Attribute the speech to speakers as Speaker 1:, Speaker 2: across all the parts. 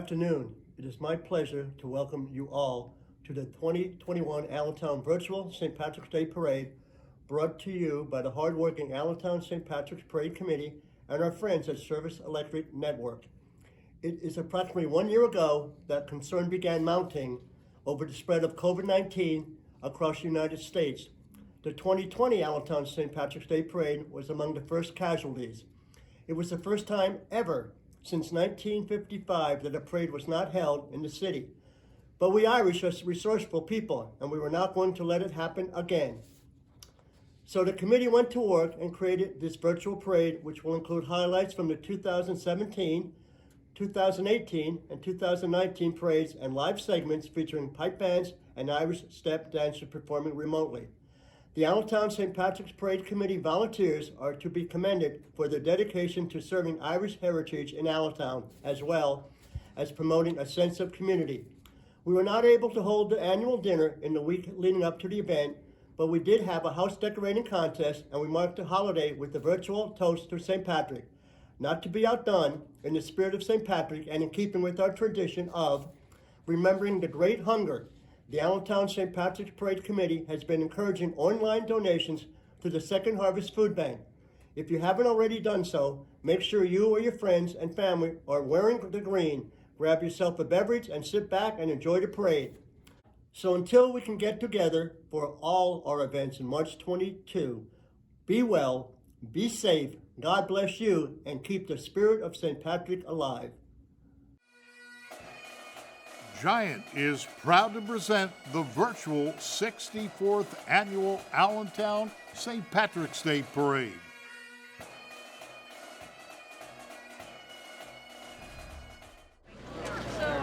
Speaker 1: afternoon. It is my pleasure to welcome you all to the 2021 Allentown Virtual St. Patrick's Day Parade, brought to you by the hardworking Allentown St. Patrick's Parade Committee and our friends at Service Electric Network. It is approximately 1 year ago that concern began mounting over the spread of COVID-19 across the United States. The 2020 Allentown St. Patrick's Day Parade was among the first casualties. It was the first time ever since 1955 that a parade was not held in the city. But we Irish are resourceful people, and we were not going to let it happen again. So the committee went to work and created this virtual parade, which will include highlights from the 2017, 2018, and 2019 parades and live segments featuring pipe bands and Irish step dancers performing remotely. The Allentown St. Patrick's Parade Committee volunteers are to be commended for their dedication to serving Irish heritage in Allentown, as well as promoting a sense of community. We were not able to hold the annual dinner in the week leading up to the event, but we did have a house decorating contest, and we marked the holiday with a virtual toast to St. Patrick. Not to be outdone, in the spirit of St. Patrick and in keeping with our tradition of remembering the great hunger, the Allentown St. Patrick's Parade Committee has been encouraging online donations to the Second Harvest Food Bank. If you haven't already done so, make sure you or your friends and family are wearing the green. Grab yourself a beverage and sit back and enjoy the parade. So until we can get together for all our events in March 22, be well, be safe, God bless you, and keep the spirit of St. Patrick alive.
Speaker 2: Giant is proud to present the virtual 64th Annual Allentown St. Patrick's Day Parade.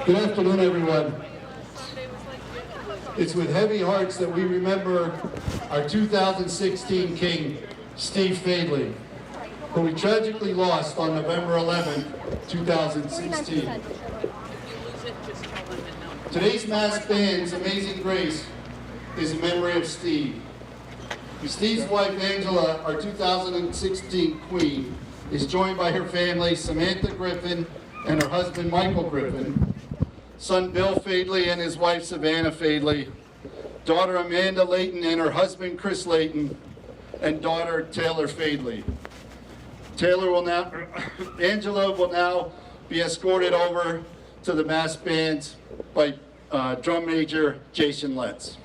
Speaker 3: Good afternoon, everyone. It's with heavy hearts that we remember our 2016 King, Steve Fadley, who we tragically lost on November 11, 2016. Today's mass band's Amazing Grace is in memory of Steve. Steve's wife, Angela, our 2016 Queen, is joined by her family, Samantha Griffin and her husband, Michael Griffin, son Bill Fadley and his wife, Savannah Fadley, daughter Amanda Layton and her husband, Chris Layton, and daughter, Taylor Fadley. Angela will now be escorted over to the mass bands by drum major Jason Letts.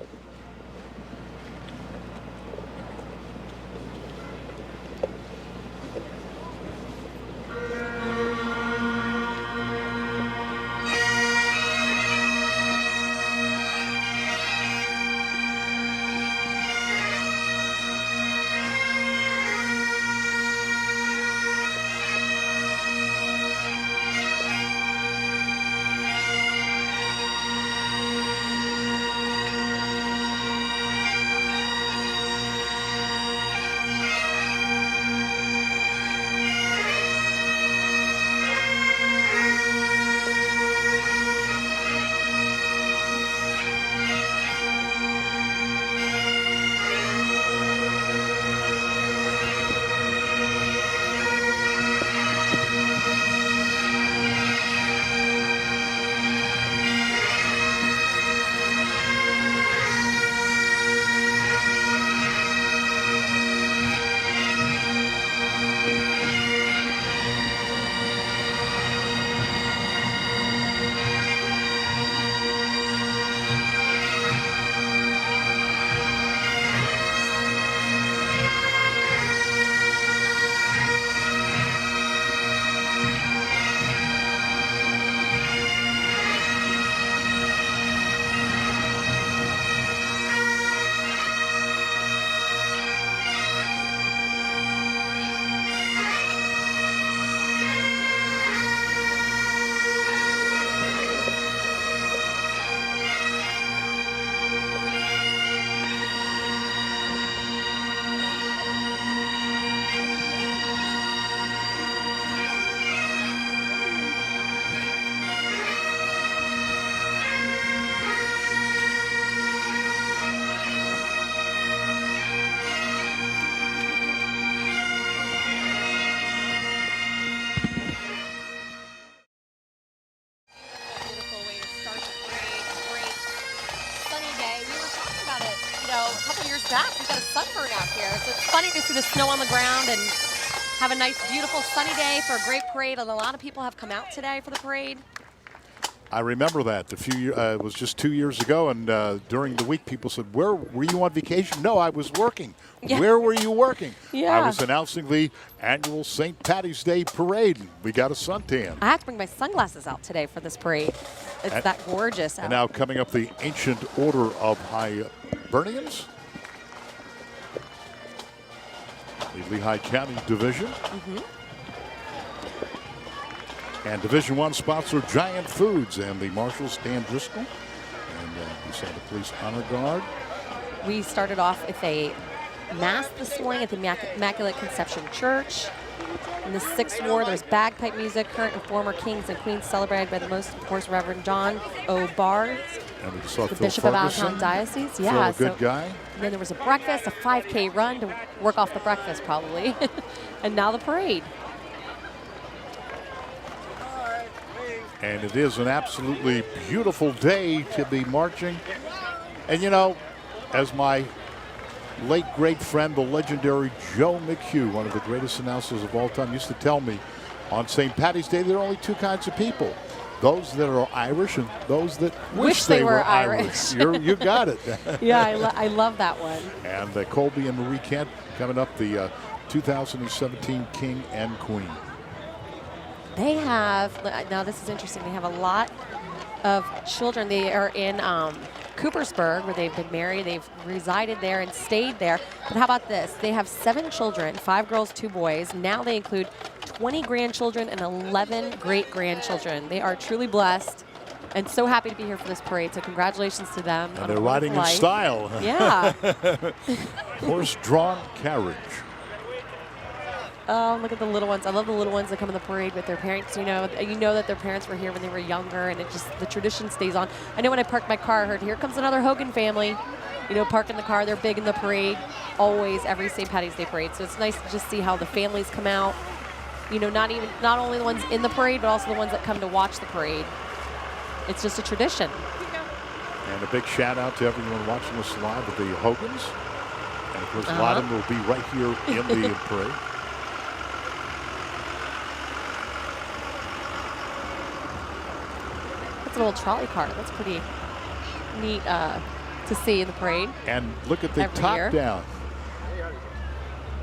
Speaker 4: a couple years back, we got a sunburn out here. So it's funny to see the snow on the ground and have a nice, beautiful, sunny day for a great parade. And a lot of people have come out today for the parade.
Speaker 2: I remember that it was just 2 years ago, and during the week, people said, "Where were you on vacation?" No, I was working.
Speaker 4: Yeah.
Speaker 2: Where were you working?
Speaker 4: Yeah.
Speaker 2: I was announcing the annual St. Patty's Day parade. We got a suntan.
Speaker 4: I have to bring my sunglasses out today for this parade. It's that gorgeous out.
Speaker 2: And now coming up, the Ancient Order of Hibernians, the Lehigh County Division. And Division I sponsor Giant Foods and the Marshals Dan Driscoll. And we saw the Police Honor Guard.
Speaker 4: We started off with a mass this morning at the Immaculate Conception Church. In the 6th Ward, there's bagpipe music. Current and former kings and queens celebrated by the most, of course, Reverend John O. Barnes,
Speaker 2: And we saw
Speaker 4: the
Speaker 2: Phil
Speaker 4: Bishop of
Speaker 2: Ferguson.
Speaker 4: Allentown Diocese.
Speaker 2: Phil,
Speaker 4: Yeah,
Speaker 2: a good guy.
Speaker 4: And then there was a breakfast, a 5K run to work off the breakfast probably. And now the parade.
Speaker 2: And it is an absolutely beautiful day to be marching. And you know, as my late great friend, the legendary Joe McHugh, one of the greatest announcers of all time, used to tell me, on St. Patty's Day, there are only two kinds of people. Those that are Irish and those that wish they were Irish. You got it.
Speaker 4: Yeah, I love that one.
Speaker 2: And Colby and Marie Kent coming up, the 2017 King and Queen.
Speaker 4: They have, now this is interesting, they have a lot of children. They are in Coopersburg, where they've been married. They've resided there and stayed there. But how about this? They have 7 children, 5 girls, 2 boys. Now they include 20 grandchildren and 11 great-grandchildren. They are truly blessed and so happy to be here for this parade. So congratulations to them.
Speaker 2: And they're riding in style.
Speaker 4: Yeah.
Speaker 2: Horse-drawn carriage.
Speaker 4: Oh, look at the little ones. I love the little ones that come in the parade with their parents. You know that their parents were here when they were younger, and the tradition stays on. I know when I parked my car, I heard, here comes another Hogan family. You know, parking the car, they're big in the parade, always, every St. Patty's Day parade. So it's nice to just see how the families come out. You know, not only the ones in the parade, but also the ones that come to watch the parade. It's just a tradition.
Speaker 2: And a big shout out to everyone watching us live at the Hogans. And of course, a lot of them will be right here in the parade.
Speaker 4: An old trolley car. That's pretty neat to see in the parade.
Speaker 2: And look at the
Speaker 4: Every
Speaker 2: top
Speaker 4: year.
Speaker 2: down.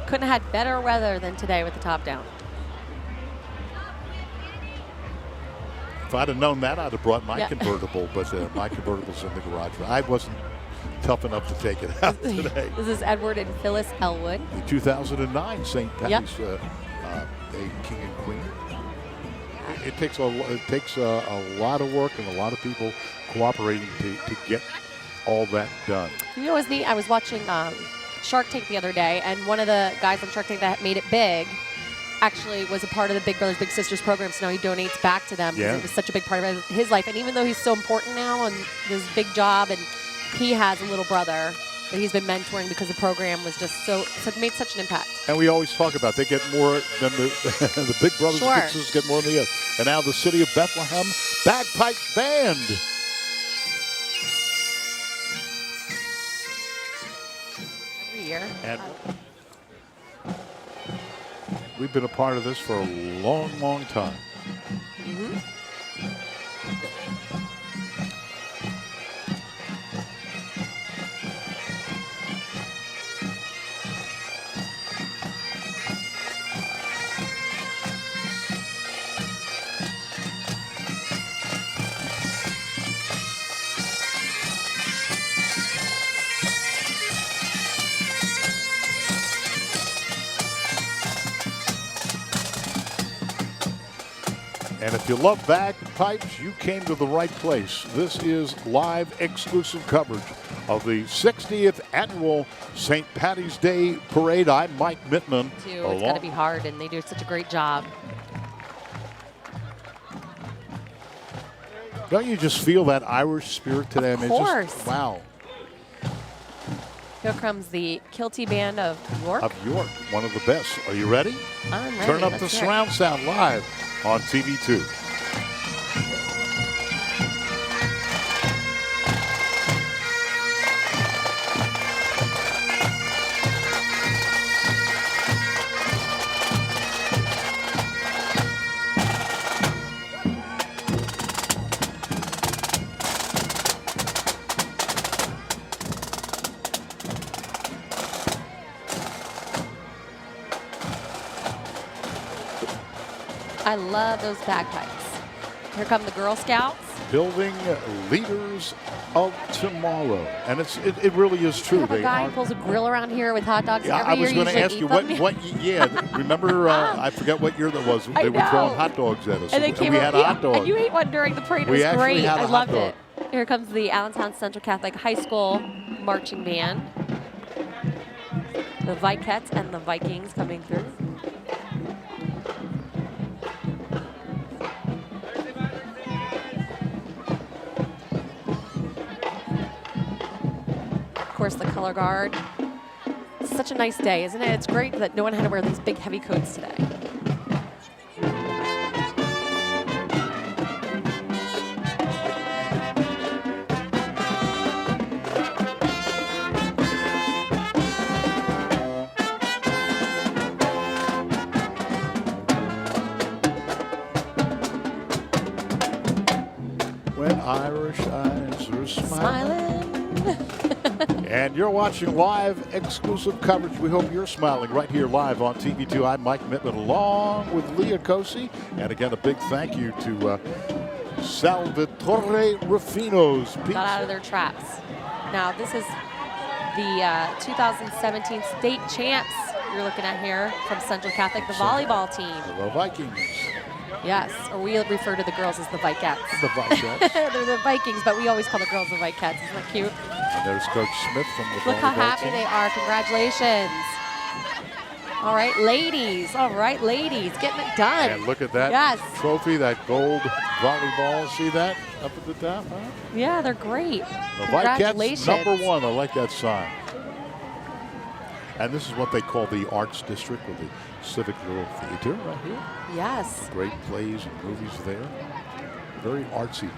Speaker 4: Couldn't have had better weather than today with the top down.
Speaker 2: If I'd have known that, I'd have brought my convertible, but my convertible's in the garage. I wasn't tough enough to take it out today.
Speaker 4: This is Edward and Phyllis Elwood.
Speaker 2: The 2009 St. Patty's Day King and Queen. It takes a lot of work and a lot of people cooperating to get all that done.
Speaker 4: You know what's neat? I was watching Shark Tank the other day, and one of the guys on Shark Tank that made it big actually was a part of the Big Brothers Big Sisters program, so now he donates back to them because it was such a big part of his life. And even though he's so important now and this big job, and he has a little brother that he's been mentoring because the program was just so made such an impact.
Speaker 2: And we always talk about they get more than the Big Brothers and Big Sisters get more than the other. And now the City of Bethlehem Bagpipe Band.
Speaker 4: Every year.
Speaker 2: And we've been a part of this for a long, long time. And if you love bagpipes, you came to the right place. This is live exclusive coverage of the 60th annual St. Patty's Day Parade. I'm Mike Mittman.
Speaker 4: It's got to be hard, and they do such a great job.
Speaker 2: Don't you just feel that Irish spirit today?
Speaker 4: Of course.
Speaker 2: Just, wow.
Speaker 4: Here comes the Kilty Band of York.
Speaker 2: Of York, one of the best. Are you ready?
Speaker 4: I'm ready.
Speaker 2: Turn up the surround sound live on TV2.
Speaker 4: I love those bagpipes. Here come the Girl Scouts.
Speaker 2: Building leaders of tomorrow. And it really is true.
Speaker 4: We have a guy who pulls a grill around here with hot dogs
Speaker 2: Yeah,
Speaker 4: every
Speaker 2: I
Speaker 4: year.
Speaker 2: was going to ask you remember, I forget what year that was. They were throwing hot dogs at us.
Speaker 4: And they came
Speaker 2: we had a hot dog.
Speaker 4: And you ate one during the parade. It
Speaker 2: We
Speaker 4: was
Speaker 2: actually
Speaker 4: great.
Speaker 2: had a
Speaker 4: I
Speaker 2: hot
Speaker 4: loved
Speaker 2: dog.
Speaker 4: it. Here comes the Allentown Central Catholic High School marching band. The Vikettes and the Vikings coming through. Of course, the color guard. It's such a nice day, isn't it? It's great that no one had to wear these big, heavy coats today.
Speaker 2: When Irish eyes are smiling. And you're watching live exclusive coverage. We hope you're smiling right here live on TV2. I'm Mike Mittman along with Leah Cosi. And again, a big thank you to Salvatore Rufino's Pizza.
Speaker 4: Got out of their traps. Now, this is the 2017 state champs you're looking at here from Central Catholic, the volleyball team.
Speaker 2: The Vikings.
Speaker 4: Yes, or we refer to the girls as the Vikettes.
Speaker 2: The Vikettes.
Speaker 4: They're the Vikings, but we always call the girls the Vikettes. Isn't that cute?
Speaker 2: And there's Coach Smith from the
Speaker 4: Look how
Speaker 2: volleyball
Speaker 4: happy
Speaker 2: team.
Speaker 4: they are. Congratulations. All right, ladies. All right, ladies. Getting it done.
Speaker 2: And look at that
Speaker 4: Yes.
Speaker 2: trophy, that gold volleyball. See that up at the top? Huh?
Speaker 4: Yeah, they're great.
Speaker 2: The
Speaker 4: Congratulations.
Speaker 2: Vikettes, #1. I like that sign. And this is what they call the Arts District, with the Civic Little Theater right here.
Speaker 4: Yes.
Speaker 2: Great plays and movies there. Very artsy here.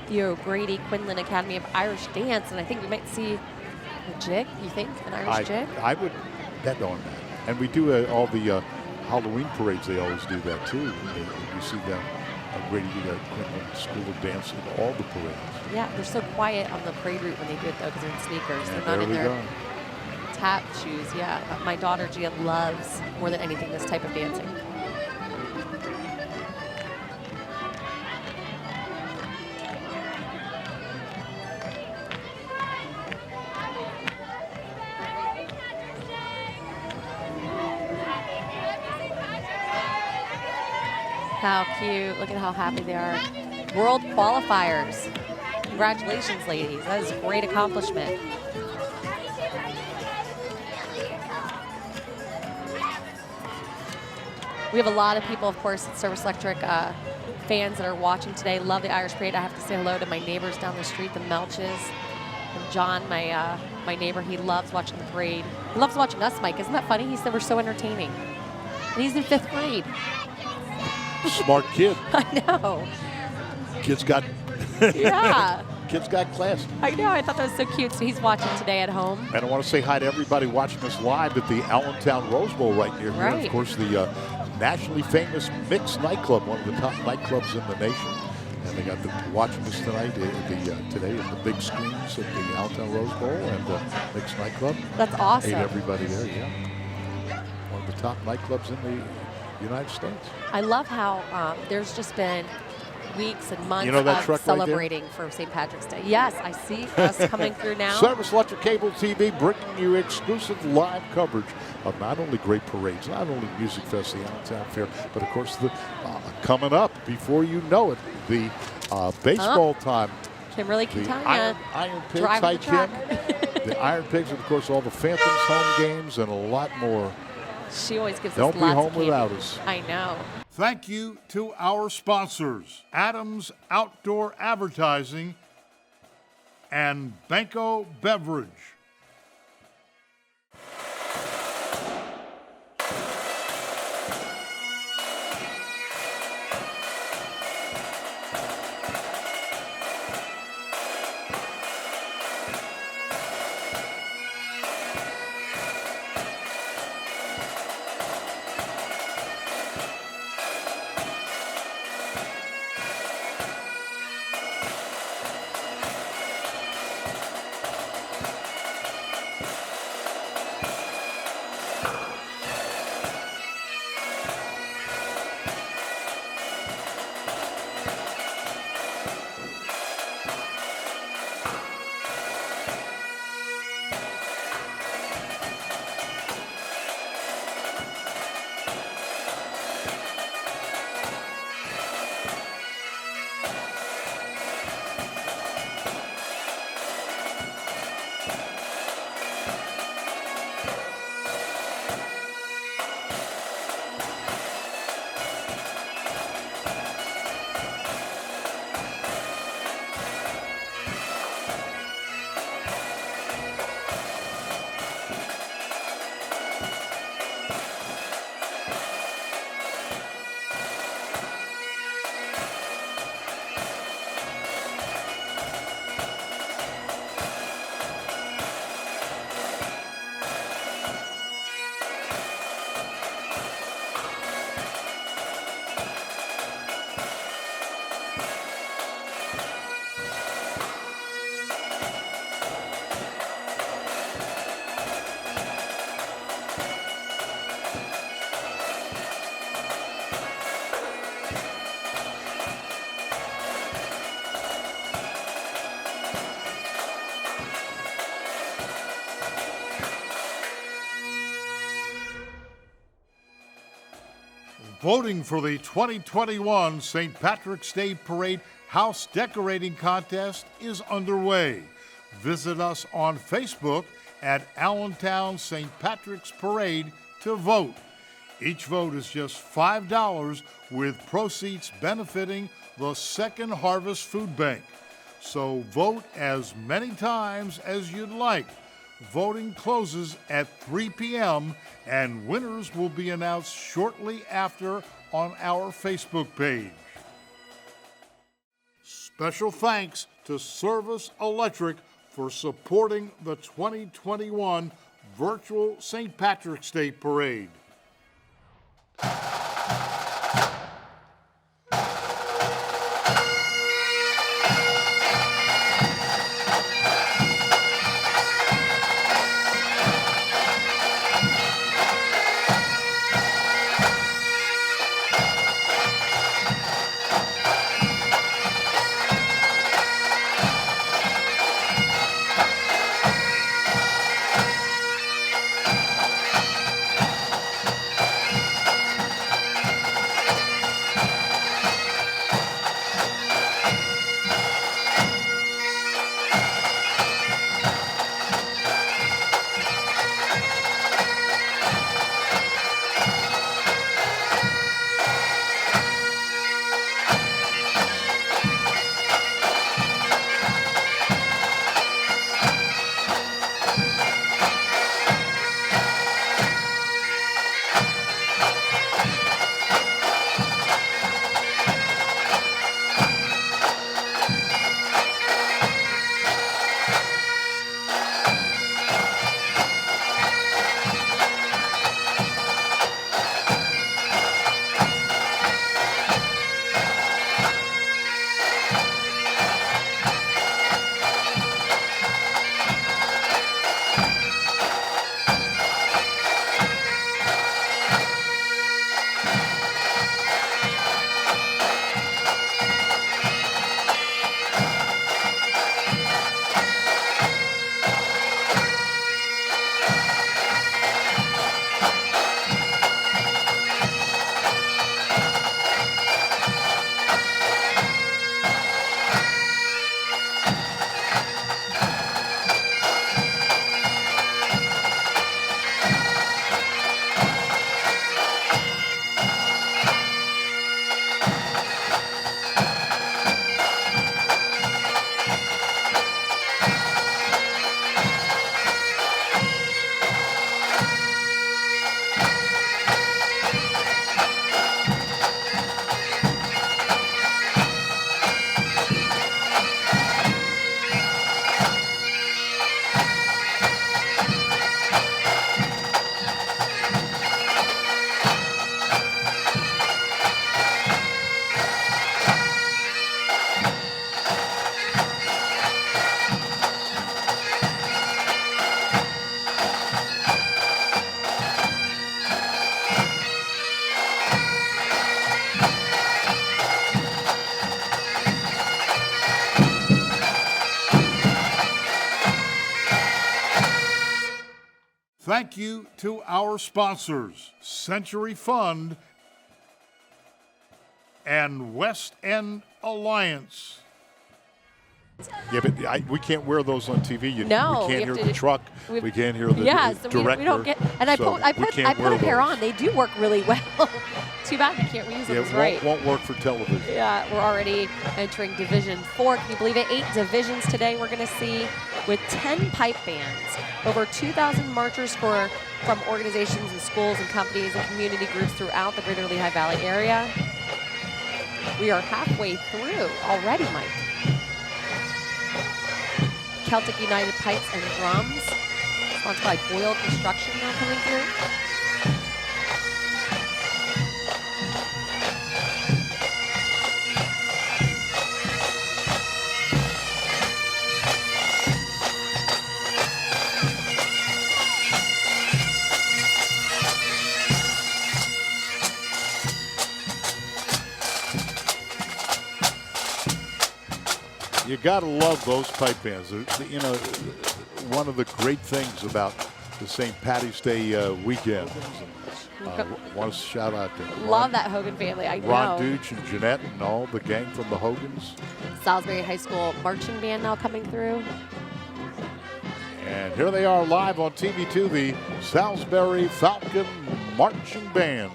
Speaker 4: The O'Grady Quinlan Academy of Irish Dance, and I think we might see a jig. You think an Irish jig?
Speaker 2: I would bet on that. And we do all the Halloween parades. They always do that too. You see them. O'Grady Quinlan School of Dance in all the parades.
Speaker 4: Yeah, they're so quiet on the parade route when they do it though, because they're in sneakers.
Speaker 2: And
Speaker 4: They're not
Speaker 2: there
Speaker 4: in
Speaker 2: we
Speaker 4: their
Speaker 2: go.
Speaker 4: tap shoes. Yeah, my daughter Gia loves more than anything this type of dancing. How cute. Look at how happy they are. World qualifiers. Congratulations, ladies. That is a great accomplishment. We have a lot of people, of course, at Service Electric fans that are watching today. Love the Irish Parade. I have to say hello to my neighbors down the street, the Melches. And John, my neighbor, he loves watching the parade. He loves watching us, Mike. Isn't that funny? He said we're so entertaining. And he's in 5th grade.
Speaker 2: Smart kid.
Speaker 4: I know.
Speaker 2: Kid's got
Speaker 4: Yeah.
Speaker 2: Kid's got class.
Speaker 4: I know. I thought that was so cute. So he's watching today at home.
Speaker 2: And I want to say hi to everybody watching us live at the Allentown Rose Bowl right near here.
Speaker 4: Right.
Speaker 2: Of course, the nationally famous Mix nightclub, one of the top nightclubs in the nation. And they got watching us tonight, today at the big screens at the Allentown Rose Bowl and Mix nightclub.
Speaker 4: That's awesome.
Speaker 2: Ate everybody there, yeah. One of the top nightclubs in the United States.
Speaker 4: I love how there's just been weeks and months
Speaker 2: You know that
Speaker 4: of
Speaker 2: truck right there?
Speaker 4: celebrating for St. Patrick's Day. Yes, I see us coming through now.
Speaker 2: Service Electric Cable TV bringing you exclusive live coverage of not only great parades, not only Music Fest, the Allentown Fair, but of course the coming up before you know it, the baseball time.
Speaker 4: Kimberly
Speaker 2: The
Speaker 4: Quintana
Speaker 2: Iron Pigs,
Speaker 4: driving
Speaker 2: hi
Speaker 4: the truck.
Speaker 2: Kim. The Iron Pigs, and of course all the Phantoms home games and a lot more.
Speaker 4: She always gives
Speaker 2: Don't
Speaker 4: us
Speaker 2: be
Speaker 4: lots
Speaker 2: home
Speaker 4: of candy.
Speaker 2: without us.
Speaker 4: I know.
Speaker 2: Thank you to our sponsors, Adams Outdoor Advertising and Banco Beverage. Voting for the 2021 St. Patrick's Day Parade House Decorating Contest is underway. Visit us on Facebook at Allentown St. Patrick's Parade to vote. Each vote is just $5 with proceeds benefiting the Second Harvest Food Bank. So vote as many times as you'd like. Voting closes at 3 p.m. and winners will be announced shortly after on our Facebook page. Special thanks to Service Electric for supporting the 2021 Virtual St. Patrick's Day Parade. Thank you to our sponsors, Century Fund and West End Alliance. Yeah, but we can't wear those on TV.
Speaker 4: No,
Speaker 2: we can't hear the truck. We can't hear the director.
Speaker 4: We don't get. And I put a pair on. They do work really well. Too bad we can't reuse them.
Speaker 2: It
Speaker 4: right.
Speaker 2: won't work for television.
Speaker 4: Yeah, we're already entering Division 4. Can you believe it? 8 divisions today we're going to see with 10 pipe bands. Over 2,000 marchers from organizations and schools and companies and community groups throughout the greater Lehigh Valley area. We are halfway through already, Mike. Celtic United Pipes and Drums, sponsored by Boyle Construction now coming through.
Speaker 2: You gotta love those pipe bands. You know, one of the great things about the St. Patty's Day weekend Want to shout out to
Speaker 4: Love that Hogan family. I
Speaker 2: Ron
Speaker 4: know.
Speaker 2: Dooch and Jeanette and all the gang from the Hogans.
Speaker 4: Salisbury High School marching band now coming through.
Speaker 2: And here they are live on TV2, the Salisbury Falcon Marching Band.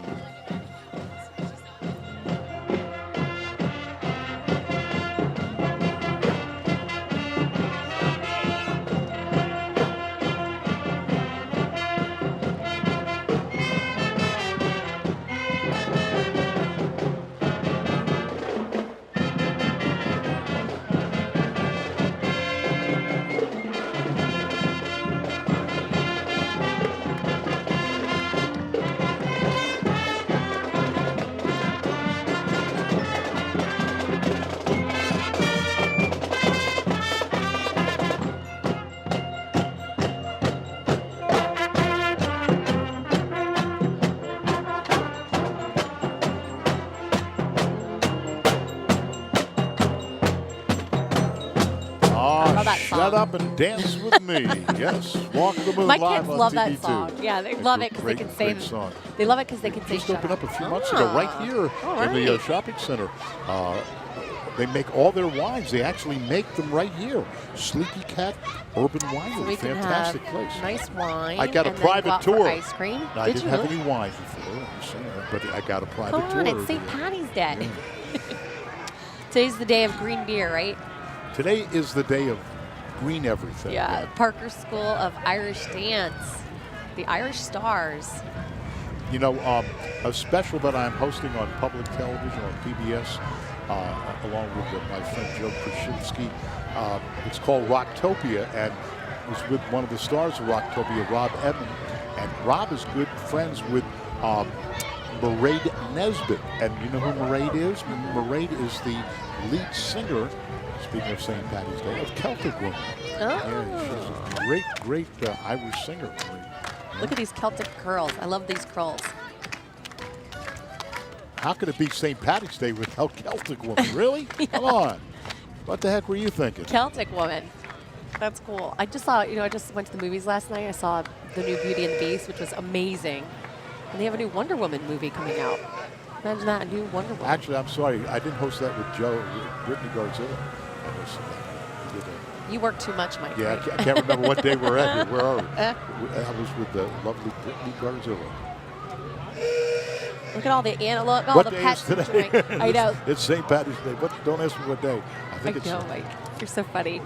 Speaker 2: Shut up and dance with me. Yes, Walk the Moon
Speaker 4: My
Speaker 2: live
Speaker 4: kids
Speaker 2: on
Speaker 4: love
Speaker 2: TV2.
Speaker 4: that song. Yeah, they love it because they can say.
Speaker 2: Great song.
Speaker 4: They love it because they can say.
Speaker 2: Just opened up a few months
Speaker 4: Ah.
Speaker 2: ago, right here in the shopping center. They make all their wines. They actually make them right here. Sleepy Cat Urban Winery,
Speaker 4: So we can
Speaker 2: fantastic
Speaker 4: have
Speaker 2: place.
Speaker 4: nice wine.
Speaker 2: I got a
Speaker 4: and then go
Speaker 2: private
Speaker 4: out for
Speaker 2: tour.
Speaker 4: Ice cream.
Speaker 2: No, I
Speaker 4: Did
Speaker 2: didn't
Speaker 4: you
Speaker 2: have
Speaker 4: really?
Speaker 2: any wine before, but I got a private
Speaker 4: Come
Speaker 2: tour.
Speaker 4: on, it's St. Patty's Day.
Speaker 2: Yeah.
Speaker 4: Today's the day of green beer, right?
Speaker 2: Today is the day of green everything.
Speaker 4: Yeah, Parker School of Irish Dance, the Irish Stars.
Speaker 2: You know, a special that I'm hosting on public television on PBS, along with my friend Joe Krasinski. It's called Rocktopia, and it's with one of the stars of Rocktopia, Rob Edmond. And Rob is good friends with Mairead Nesbitt. And you know who Mairead is? Mairead is the lead singer, speaking of St. Patty's Day, of Celtic Woman.
Speaker 4: Oh.
Speaker 2: Yeah, she's a great, great Irish singer.
Speaker 4: Look at these Celtic curls. I love these curls.
Speaker 2: How could it be St. Patty's Day without Celtic Woman? Really?
Speaker 4: Yeah.
Speaker 2: Come on. What the heck were you thinking?
Speaker 4: Celtic woman. That's cool. I just saw, I just went to the movies last night. I saw the new Beauty and the Beast, which was amazing. And they have a new Wonder Woman movie coming out. Imagine that, a new Wonder Woman.
Speaker 2: Actually, I'm sorry. I didn't host that with Joe, with Brittany Garzilla. I hosted that. We did that.
Speaker 4: You work too much, Mike.
Speaker 2: Yeah,
Speaker 4: right?
Speaker 2: I can't remember what day we're at here. Where are we? I was with the lovely Brittany Garzilla.
Speaker 4: Look at all the look, all
Speaker 2: What
Speaker 4: the
Speaker 2: day
Speaker 4: pets
Speaker 2: is today?
Speaker 4: enjoying. I know.
Speaker 2: It's St. Patty's Day, but don't ask me what day. I think
Speaker 4: I
Speaker 2: it's
Speaker 4: know, Mike. You're so funny.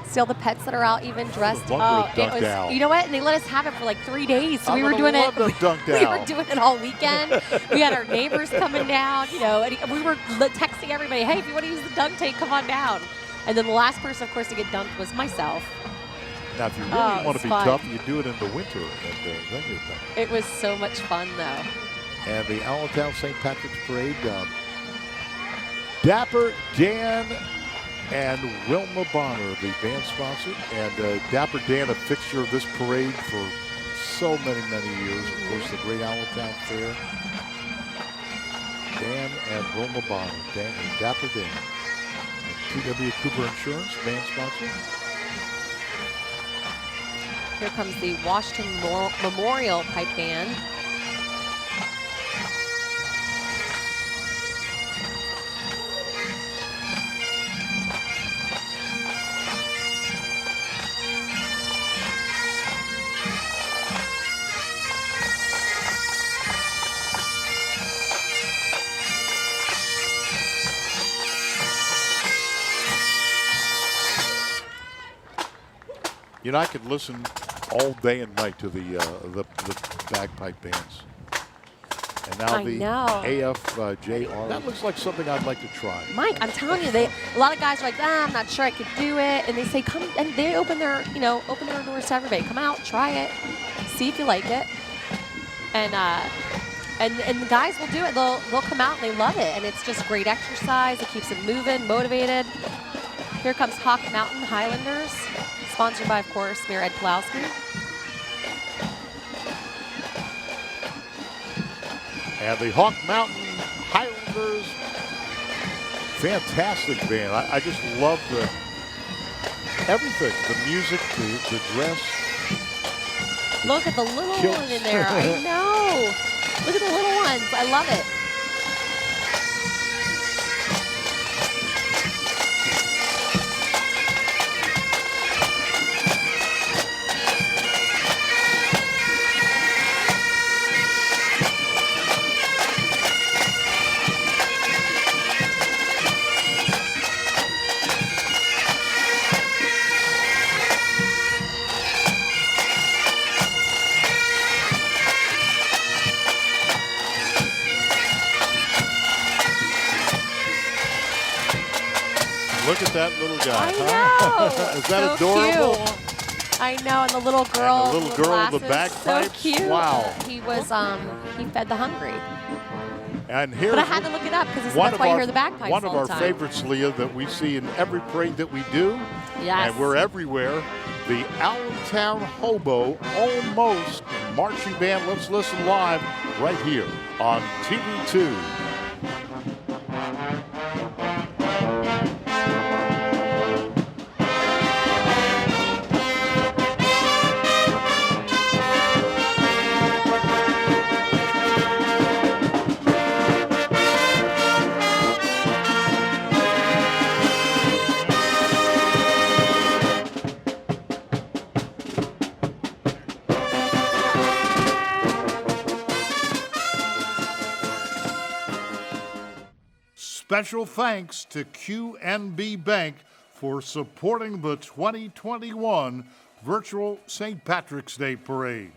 Speaker 4: See all the pets that are out, even dressed.
Speaker 2: Love the dunked owl.
Speaker 4: You know what? And they let us have it for like 3 days. So
Speaker 2: I'm
Speaker 4: we were
Speaker 2: gonna
Speaker 4: doing
Speaker 2: love
Speaker 4: it.
Speaker 2: the dunked
Speaker 4: We
Speaker 2: owl.
Speaker 4: were doing it all weekend. We had our neighbors coming down. And we were texting everybody, "Hey, if you want to use the dunk tank, come on down." And then the last person, of course, to get dunked was myself.
Speaker 2: Now, if you really
Speaker 4: Oh,
Speaker 2: want
Speaker 4: it's
Speaker 2: to be
Speaker 4: fun.
Speaker 2: tough, you do it in the winter. And then you're done.
Speaker 4: It was so much fun, though.
Speaker 2: And the Allentown St. Patrick's Parade, Dapper Dan and Wilma Bonner, the band sponsor, and Dapper Dan, a fixture of this parade for so many, many years. Of course, the Great Allentown Fair. Dan and Wilma Bonner, Dan and Dapper Dan. And TW Cooper Insurance, band sponsor.
Speaker 4: Here comes the Washington Memorial Pipe Band.
Speaker 2: You know, I could listen all day and night to the bagpipe bands. And now
Speaker 4: I
Speaker 2: the
Speaker 4: know.
Speaker 2: AFJR. That looks like something I'd like to try.
Speaker 4: Mike, I'm telling you, a lot of guys are like, I'm not sure I could do it, and they say, come, and they open their doors to everybody. Come out, try it, see if you like it, and the guys will do it. They'll come out and they love it, and it's just great exercise. It keeps them moving, motivated. Here comes Hawk Mountain Highlanders, sponsored by, of course, Mayor Ed Pulowski.
Speaker 2: And the Hawk Mountain Highlanders, fantastic band. I just love everything, the music, the dress.
Speaker 4: Look at the little
Speaker 2: Kilts.
Speaker 4: one in there. I know. Look at the little ones. I love it.
Speaker 2: Look at that little guy.
Speaker 4: I know.
Speaker 2: Is that
Speaker 4: so
Speaker 2: adorable?
Speaker 4: Cute. I know, and the little girl.
Speaker 2: And the little girl with the bagpipes.
Speaker 4: So cute.
Speaker 2: Wow.
Speaker 4: He was he fed the hungry.
Speaker 2: And here,
Speaker 4: But I had to look it up because that's why you hear the bagpipes
Speaker 2: one of
Speaker 4: all
Speaker 2: our
Speaker 4: the time.
Speaker 2: favorites, Leah, that we see in every parade that we do.
Speaker 4: Yes.
Speaker 2: And we're everywhere. The Allentown Hobo Almost Marching Band. Let's listen live right here on TV2. Special thanks to QNB Bank for supporting the 2021 Virtual St. Patrick's Day Parade.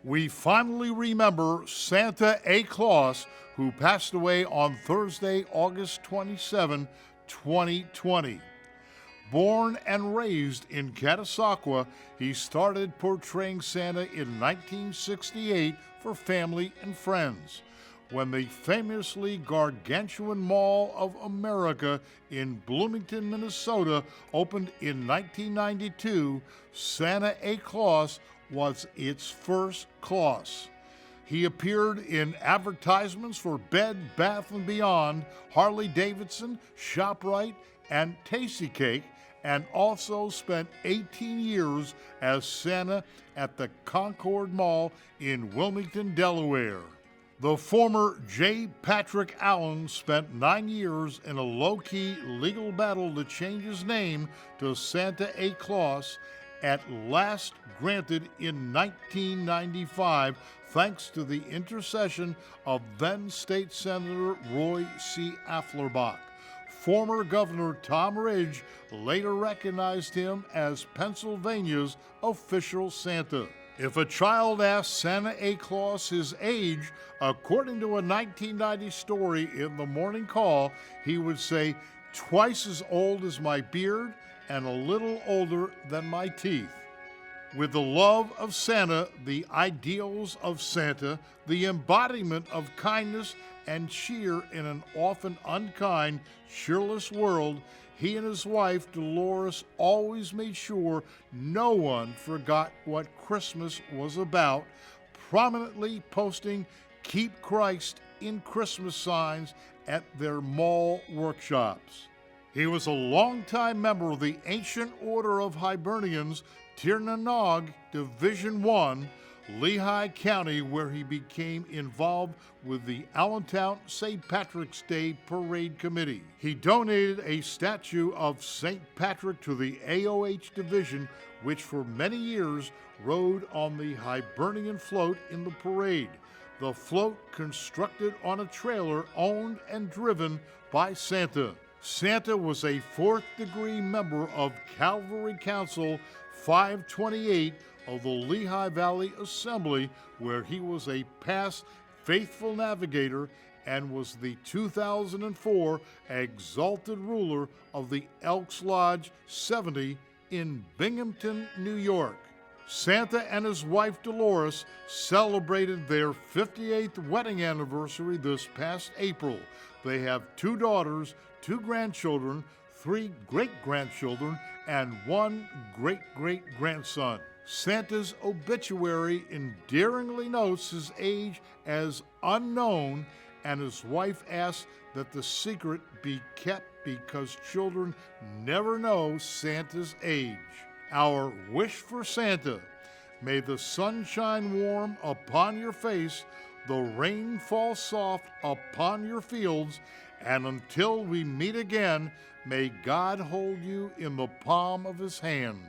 Speaker 2: We finally remember Santa A. Claus, who passed away on Thursday, August 27, 2020. Born and raised in Catasauqua, he started portraying Santa in 1968 for family and friends, when the famously gargantuan Mall of America in Bloomington, Minnesota opened in 1992. Santa A. Claus was its first Claus. He appeared in advertisements for Bed Bath & Beyond, Harley-Davidson, ShopRite, and Tastykake, and also spent 18 years as Santa at the Concord Mall in Wilmington, Delaware. The former J. Patrick Allen spent 9 years in a low-key legal battle to change his name to Santa A. Claus, at last granted in 1995, thanks to the intercession of then State Senator Roy C. Afflerbach. former Governor Tom Ridge later recognized him as Pennsylvania's official Santa. If a child asked Santa Claus his age, according to a 1990 story in the Morning Call, he would say, "Twice as old as my beard and a little older than my teeth." With the love of Santa, the ideals of Santa, the embodiment of kindness and cheer in an often unkind, cheerless world, he and his wife, Dolores, always made sure no one forgot what Christmas was about, prominently posting "Keep Christ in Christmas" signs at their mall workshops. He was a longtime member of the Ancient Order of Hibernians, Tirnanog, Division I, Lehigh County, where he became involved with the Allentown St. Patrick's Day Parade Committee. He donated a statue of St. Patrick to the AOH Division, which for many years rode on the Hibernian float in the parade. The float constructed on a trailer owned and driven by Santa. Santa was a fourth-degree member of Calvary Council 528 of the Lehigh Valley Assembly, where he was a past faithful navigator and was the 2004 exalted ruler of the Elks Lodge 70 in Binghamton, New York. Santa and his wife Dolores celebrated their 58th wedding anniversary this past April. They have 2 daughters, 2 grandchildren, 3 great-grandchildren, and 1 great-great-grandson. Santa's obituary endearingly notes his age as unknown, and his wife asks that the secret be kept because children never know Santa's age. Our wish for Santa: may the sun shine warm upon your face, the rain fall soft upon your fields, and until we meet again, may God hold you in the palm of his hand.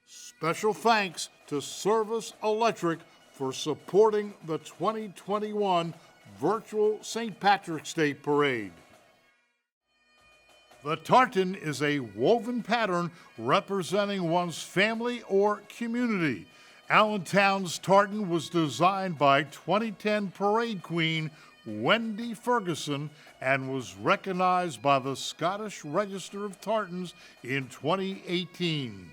Speaker 2: Special thanks to Service Electric for supporting the 2021 Virtual St. Patrick's Day Parade. The tartan is a woven pattern representing one's family or community. Allentown's tartan was designed by 2010 Parade Queen Wendy Ferguson and was recognized by the Scottish Register of Tartans in 2018.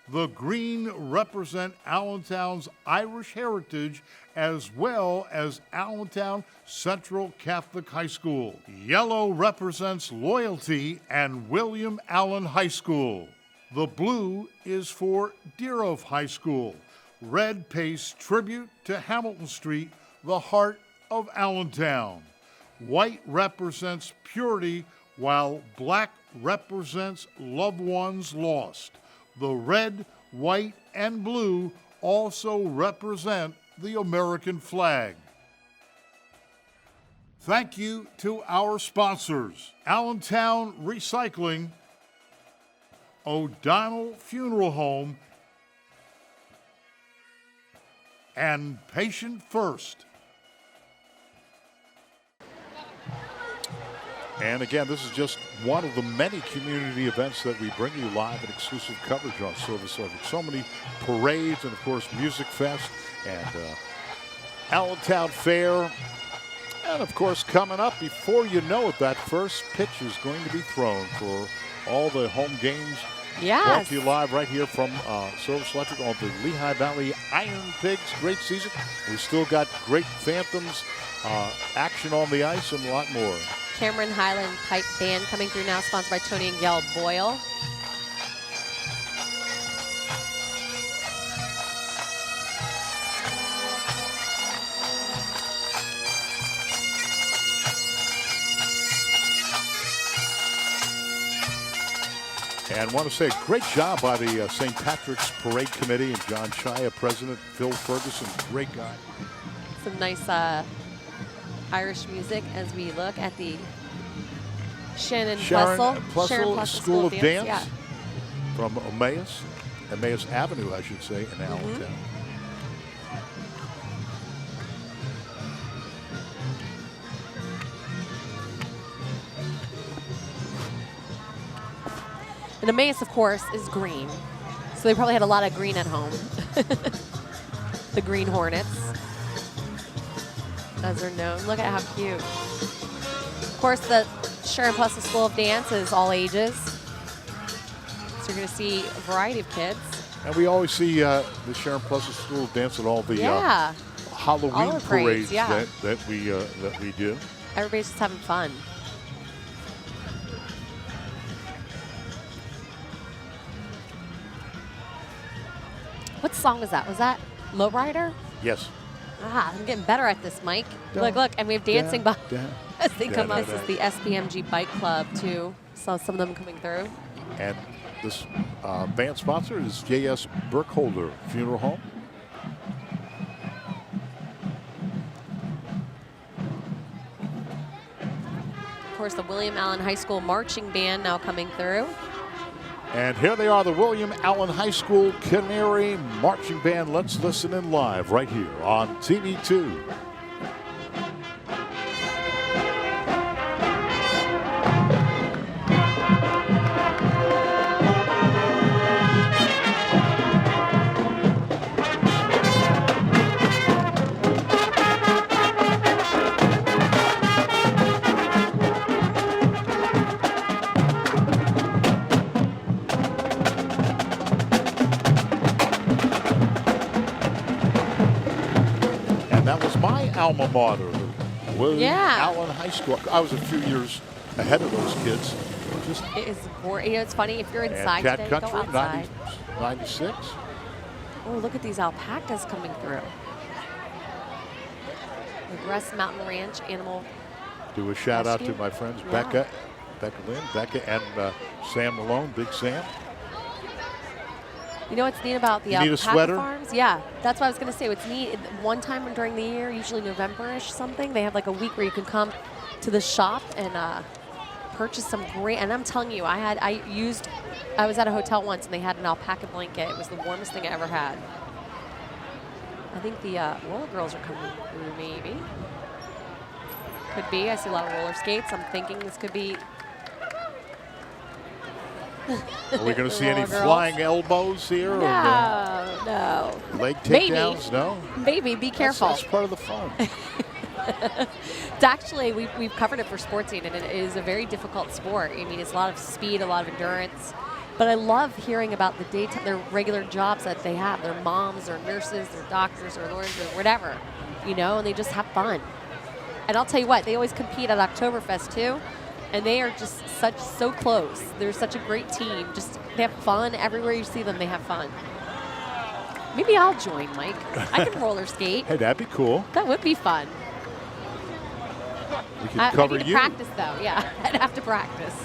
Speaker 2: The green represent Allentown's Irish heritage as well as Allentown Central Catholic High School. Yellow represents loyalty and William Allen High School. The blue is for Deerhoff High School. Red pays tribute to Hamilton Street, the heart of Allentown. White represents purity, while black represents loved ones lost. The red, white, and blue also represent the American flag. Thank you to our sponsors: Allentown Recycling, O'Donnell Funeral Home, and Patient First. And again, this is just one of the many community events that we bring you live and exclusive coverage on Service Electric. So many parades and, of course, Music Fest and Allentown Fair. And, of course, coming up, before you know it, that first pitch is going to be thrown for all the home games.
Speaker 4: Yes.
Speaker 2: Brought to you live right here from Service Electric on the Lehigh Valley Iron Pigs. Great season. We still got great Phantoms, action on the ice, and a lot more.
Speaker 4: Cameron Highland Pipe Band coming through now, sponsored by Tony and Gail Boyle.
Speaker 2: And I want to say a great job by the St. Patrick's Parade Committee and John Chaya, President, Phil Ferguson, great guy.
Speaker 4: Some nice Irish music as we look at the Sharon Plessel
Speaker 2: School of Dance,
Speaker 4: yeah.
Speaker 2: From Emmaus Avenue, I should say, in Allentown.
Speaker 4: And Emmaus, of course, is green. So they probably had a lot of green at home. The Green Hornets, as they're known. Look at how cute. Of course, the Sharon Plus School of Dance is all ages. So you're going to see a variety of kids.
Speaker 2: And we always see the Sharon Plus School of Dance at all the Halloween parades that we do.
Speaker 4: Everybody's just having fun. What song was that? Was that Lowrider?
Speaker 2: Yes.
Speaker 4: Ah, I'm getting better at this, Mike. Look, and we have dancing as they come up. This is the SPMG Bike Club, too. Saw some of them coming through.
Speaker 2: And this band sponsor is J.S. Burkholder Funeral Home.
Speaker 4: Of course, the William Allen High School Marching Band now coming through.
Speaker 2: And here they are, the William Allen High School Canary Marching Band. Let's listen in live right here on TV2. Alma mater, William Allen High School. I was a few years ahead of those kids.
Speaker 4: It is boring. It's funny if you're inside today,
Speaker 2: Country,
Speaker 4: go outside.
Speaker 2: 96.
Speaker 4: Oh, look at these alpacas coming through. The Russ Mountain Ranch Animal.
Speaker 2: Do a shout out to my friends Becca and Sam Malone, Big Sam.
Speaker 4: You know what's neat about the alpaca farms? Yeah, that's what I was going to say. What's neat, one time during the year, usually November-ish something, they have like a week where you can come to the shop and purchase some great, and I'm telling you, I was at a hotel once and they had an alpaca blanket. It was the warmest thing I ever had. I think the roller girls are coming through, maybe. Could be. I see a lot of roller skates. I'm thinking this could be.
Speaker 2: Are we going to see any flying elbows here?
Speaker 4: No.
Speaker 2: Leg takedowns? No?
Speaker 4: Maybe. Be careful.
Speaker 2: That's part of the fun.
Speaker 4: It's actually, we've covered it for Sports Scene, and it is a very difficult sport. I mean, it's a lot of speed, a lot of endurance. But I love hearing about their regular jobs that they have. Their moms, or nurses, or doctors, or lawyers, or whatever, and they just have fun. And I'll tell you what, they always compete at Oktoberfest, too. And they are just so close. They're such a great team. They have fun. Everywhere you see them, they have fun. Maybe I'll join, Mike. I can roller skate.
Speaker 2: Hey, that'd be cool.
Speaker 4: That would be fun.
Speaker 2: We can cover
Speaker 4: I need to practice, though. Yeah, I'd have to practice.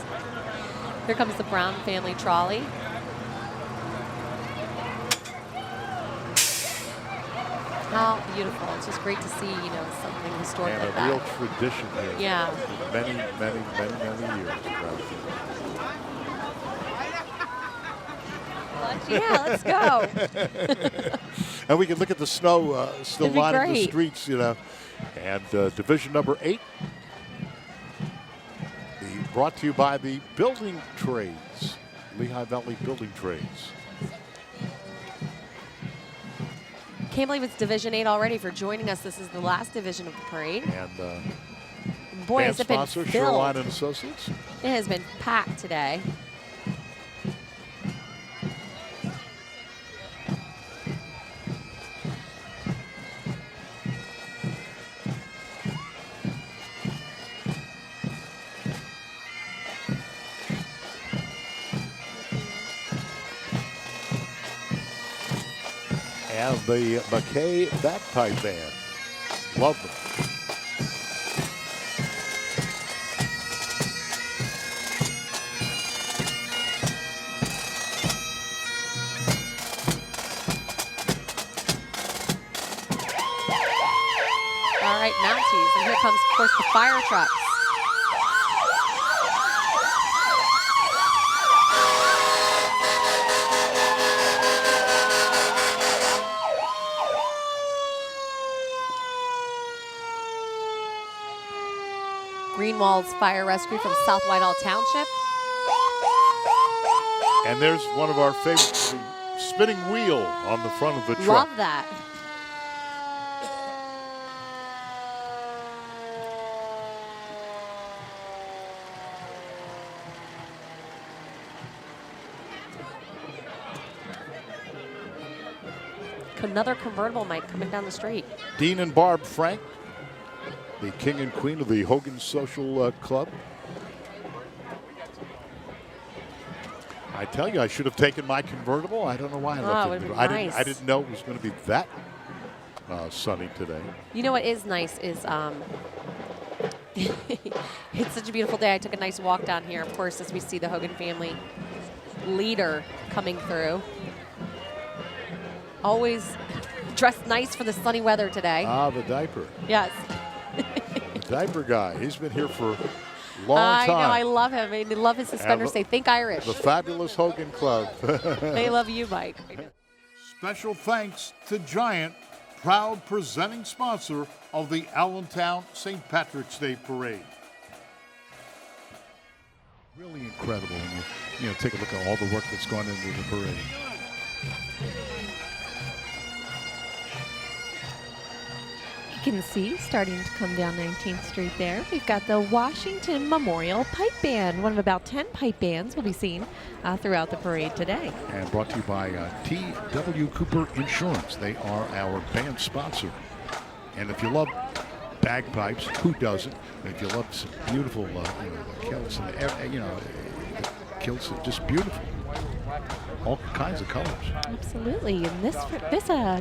Speaker 4: Here comes the Brown family trolley. How beautiful. It's just great to see, something historic
Speaker 2: and
Speaker 4: like that.
Speaker 2: And a real tradition here.
Speaker 4: Yeah.
Speaker 2: Many years.
Speaker 4: Yeah, let's go.
Speaker 2: And we can look at the snow still lining the streets, And division number 8, brought to you by the Building Trades, Lehigh Valley Building Trades.
Speaker 4: Can't believe it's Division 8 already for joining us. This is the last division of the parade.
Speaker 2: And
Speaker 4: boy, has it been filled.
Speaker 2: Shoreline and Associates.
Speaker 4: It has been packed today.
Speaker 2: And the MacKay Pipe Band. Love them.
Speaker 4: All right, Mounties. And here comes, of course, the fire trucks. Greenwald's Fire Rescue from South Whitehall Township.
Speaker 2: And there's one of our favorites, the spinning wheel on the front of the truck.
Speaker 4: Love that. Another convertible mic coming down the street.
Speaker 2: Dean and Barb Frank, the king and queen of the Hogan Social Club. I tell you, I should have taken my convertible. I don't know why I left it. I didn't know it was going to be that sunny today.
Speaker 4: You know what is nice is it's such a beautiful day. I took a nice walk down here, of course, as we see the Hogan family leader coming through. Always dressed nice for the sunny weather today.
Speaker 2: Ah, the diaper.
Speaker 4: Yes.
Speaker 2: The diaper guy. He's been here for a long time.
Speaker 4: I know. I love him. I love his suspenders. They think Irish.
Speaker 2: The fabulous Hogan Club.
Speaker 4: They love you, Mike.
Speaker 2: Special thanks to Giant, proud presenting sponsor of the Allentown St. Patrick's Day Parade. Really incredible when you take a look at all the work that's gone into the parade.
Speaker 5: You can see starting to come down 19th Street there. We've got the Washington Memorial Pipe Band. One of about 10 pipe bands will be seen throughout the parade today.
Speaker 2: And brought to you by T.W. Cooper Insurance. They are our band sponsor. And if you love bagpipes, who doesn't? If you love some beautiful kilts, and kilts are just beautiful. All kinds of colors.
Speaker 5: Absolutely. And this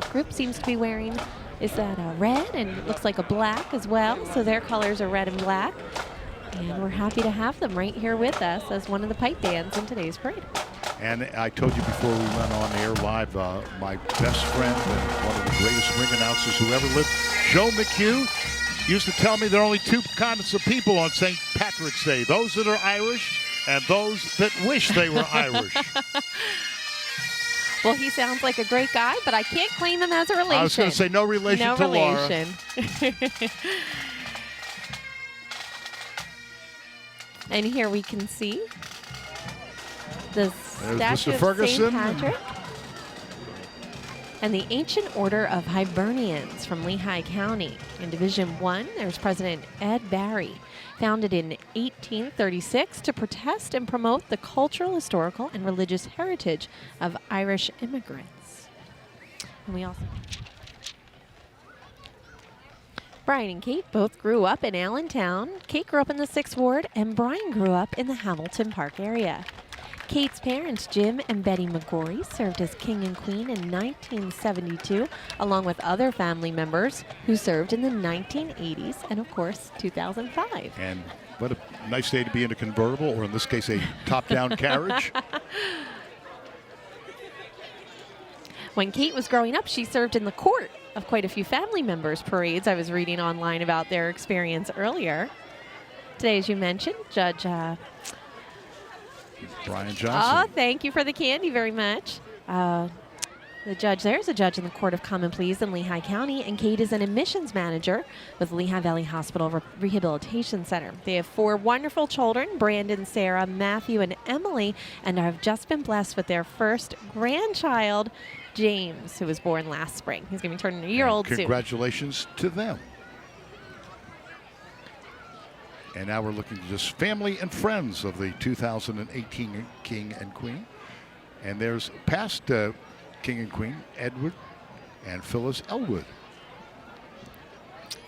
Speaker 5: group seems to be wearing, is that a red? And it looks like a black as well. So their colors are red and black. And we're happy to have them right here with us as one of the pipe bands in today's parade.
Speaker 2: And I told you before we went on air live, my best friend and one of the greatest ring announcers who ever lived, Joe McHugh, used to tell me there are only two kinds of people on St. Patrick's Day, those that are Irish and those that wish they were Irish.
Speaker 5: Well, he sounds like a great guy, but I can't claim him as a relation.
Speaker 2: I was going to say no relation to Laura.
Speaker 5: And here we can see the statue
Speaker 2: Mr.
Speaker 5: of
Speaker 2: Ferguson.
Speaker 5: St. Patrick and the Ancient Order of Hibernians from Lehigh County. In Division I, there's President Ed Barry, founded in 1836 to protest and promote the cultural, historical, and religious heritage of Irish immigrants. And we also... Brian and Kate both grew up in Allentown. Kate grew up in the 6th Ward, and Brian grew up in the Hamilton Park area. Kate's parents, Jim and Betty McGorry, served as king and queen in 1972, along with other family members who served in the 1980s and, of course, 2005.
Speaker 2: And what a nice day to be in a convertible, or in this case, a top-down carriage.
Speaker 5: When Kate was growing up, she served in the court of quite a few family members' parades. I was reading online about their experience earlier. Today, as you mentioned, Judge...
Speaker 2: Brian Johnson.
Speaker 5: Oh, thank you for the candy very much. The judge there is a judge in the Court of Common Pleas in Lehigh County, and Kate is an admissions manager with Lehigh Valley Hospital Rehabilitation Center. They have 4 wonderful children, Brandon, Sarah, Matthew, and Emily, and have just been blessed with their first grandchild, James, who was born last spring. He's going to be turning a year old soon.
Speaker 2: Congratulations to them. And now we're looking at just family and friends of the 2018 King and Queen. And there's past King and Queen, Edward and Phyllis Elwood.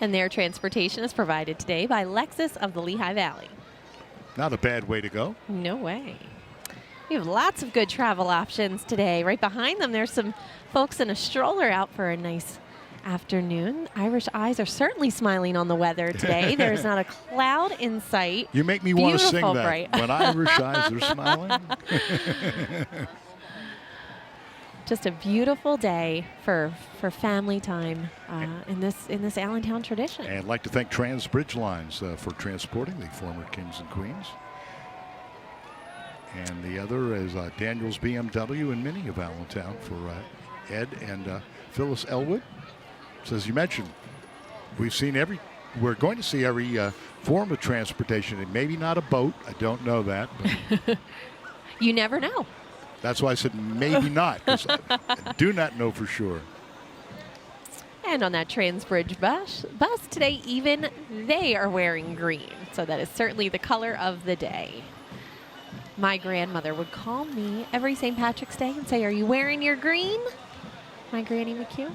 Speaker 5: And their transportation is provided today by Lexus of the Lehigh Valley.
Speaker 2: Not a bad way to go.
Speaker 5: No way. We have lots of good travel options today. Right behind them, there's some folks in a stroller out for a nice afternoon. Irish eyes are certainly smiling on the weather today. There's not a cloud in sight.
Speaker 2: You make me want to sing that.
Speaker 5: Bright.
Speaker 2: When Irish eyes are smiling.
Speaker 5: Just a beautiful day for family time in this Allentown tradition.
Speaker 2: And I'd like to thank Trans Bridge Lines for transporting the former Kings and Queens. And the other is Daniel's BMW and Mini of Allentown for Ed and Phyllis Elwood. So as you mentioned, we're going to see every form of transportation, and maybe not a boat. I don't know that. But
Speaker 5: you never know.
Speaker 2: That's why I said maybe not, because I do not know for sure.
Speaker 5: And on that Transbridge bus today, even they are wearing green. So that is certainly the color of the day. My grandmother would call me every St. Patrick's Day and say, "Are you wearing your green?" My Granny McHugh.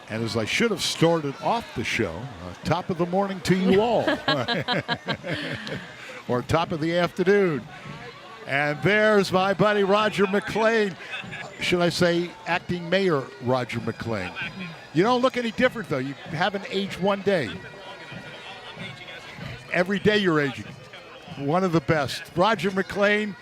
Speaker 2: And as I should have started off the show, top of the morning to you all. Or top of the afternoon. And there's my buddy Roger McLean. Should I say acting mayor Roger McLean? You don't look any different, though. You haven't aged one day. Every day you're aging. One of the best. Roger McLean.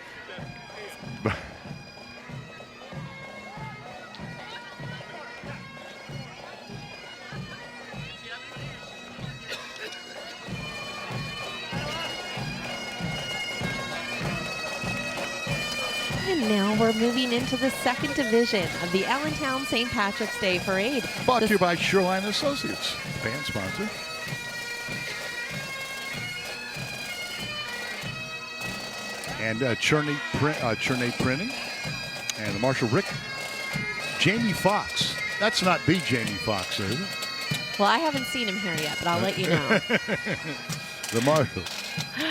Speaker 5: And now we're moving into the second division of the Allentown St. Patrick's Day Parade.
Speaker 2: Brought to you by Shoreline Associates, band sponsor. And Cherney Printing. And the Marshall Rick. Jamie Foxx. That's not the Jamie Foxx, is it?
Speaker 5: Well, I haven't seen him here yet, but I'll let you know.
Speaker 2: The Marshall.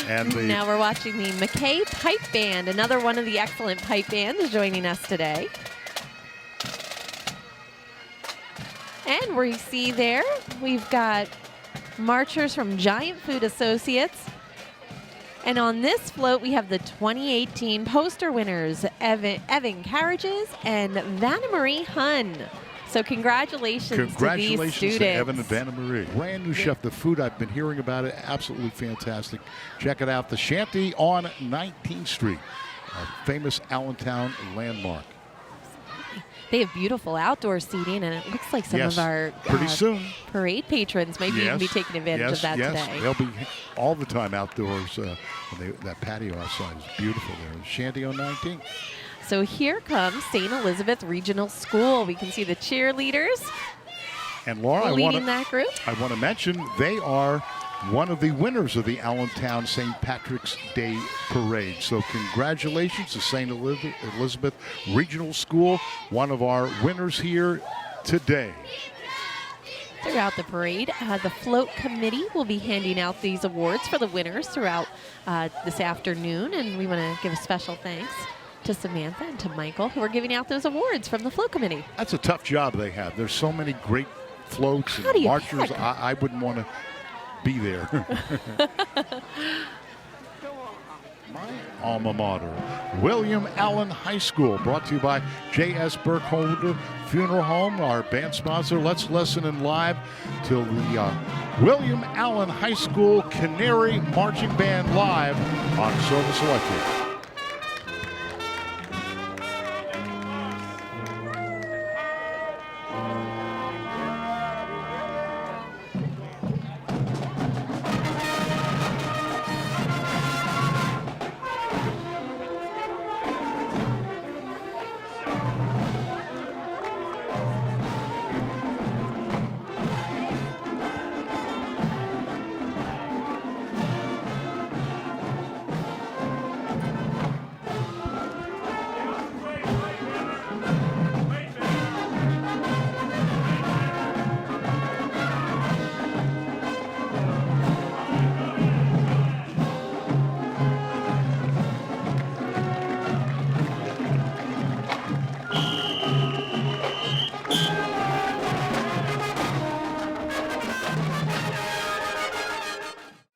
Speaker 2: And
Speaker 5: now we're watching the MacKay Pipe Band, another one of the excellent pipe bands joining us today. And we see there, we've got marchers from Giant Food Associates. And on this float, we have the 2018 poster winners, Evan Carriages and Vanna Marie Hunn. So congratulations to these students.
Speaker 2: Congratulations to Evan and Vanna Marie. Brand new chef, the food, I've been hearing about it, absolutely fantastic. Check it out, the Shanty on 19th Street, a famous Allentown landmark.
Speaker 5: They have beautiful outdoor seating, and it looks like some of our
Speaker 2: pretty soon
Speaker 5: parade patrons might even be taking advantage of that today.
Speaker 2: They'll be all the time outdoors. That patio outside is beautiful there. Shanty on 19th.
Speaker 5: So here comes St. Elizabeth Regional School. We can see the cheerleaders
Speaker 2: and Laura,
Speaker 5: leading that group.
Speaker 2: I want to mention they are one of the winners of the Allentown St. Patrick's Day Parade. So congratulations to St. Elizabeth Regional School, one of our winners here today.
Speaker 5: Throughout the parade, the float committee will be handing out these awards for the winners throughout this afternoon. And we want to give a special thanks to Samantha and to Michael, who are giving out those awards from the float committee.
Speaker 2: That's a tough job they have. There's so many great floats and marchers. I wouldn't want to be there. My alma mater, William Allen High School, brought to you by J.S. Burkholder Funeral Home, our band sponsor. Let's listen in live to the William Allen High School Canary Marching Band live on Service Electric.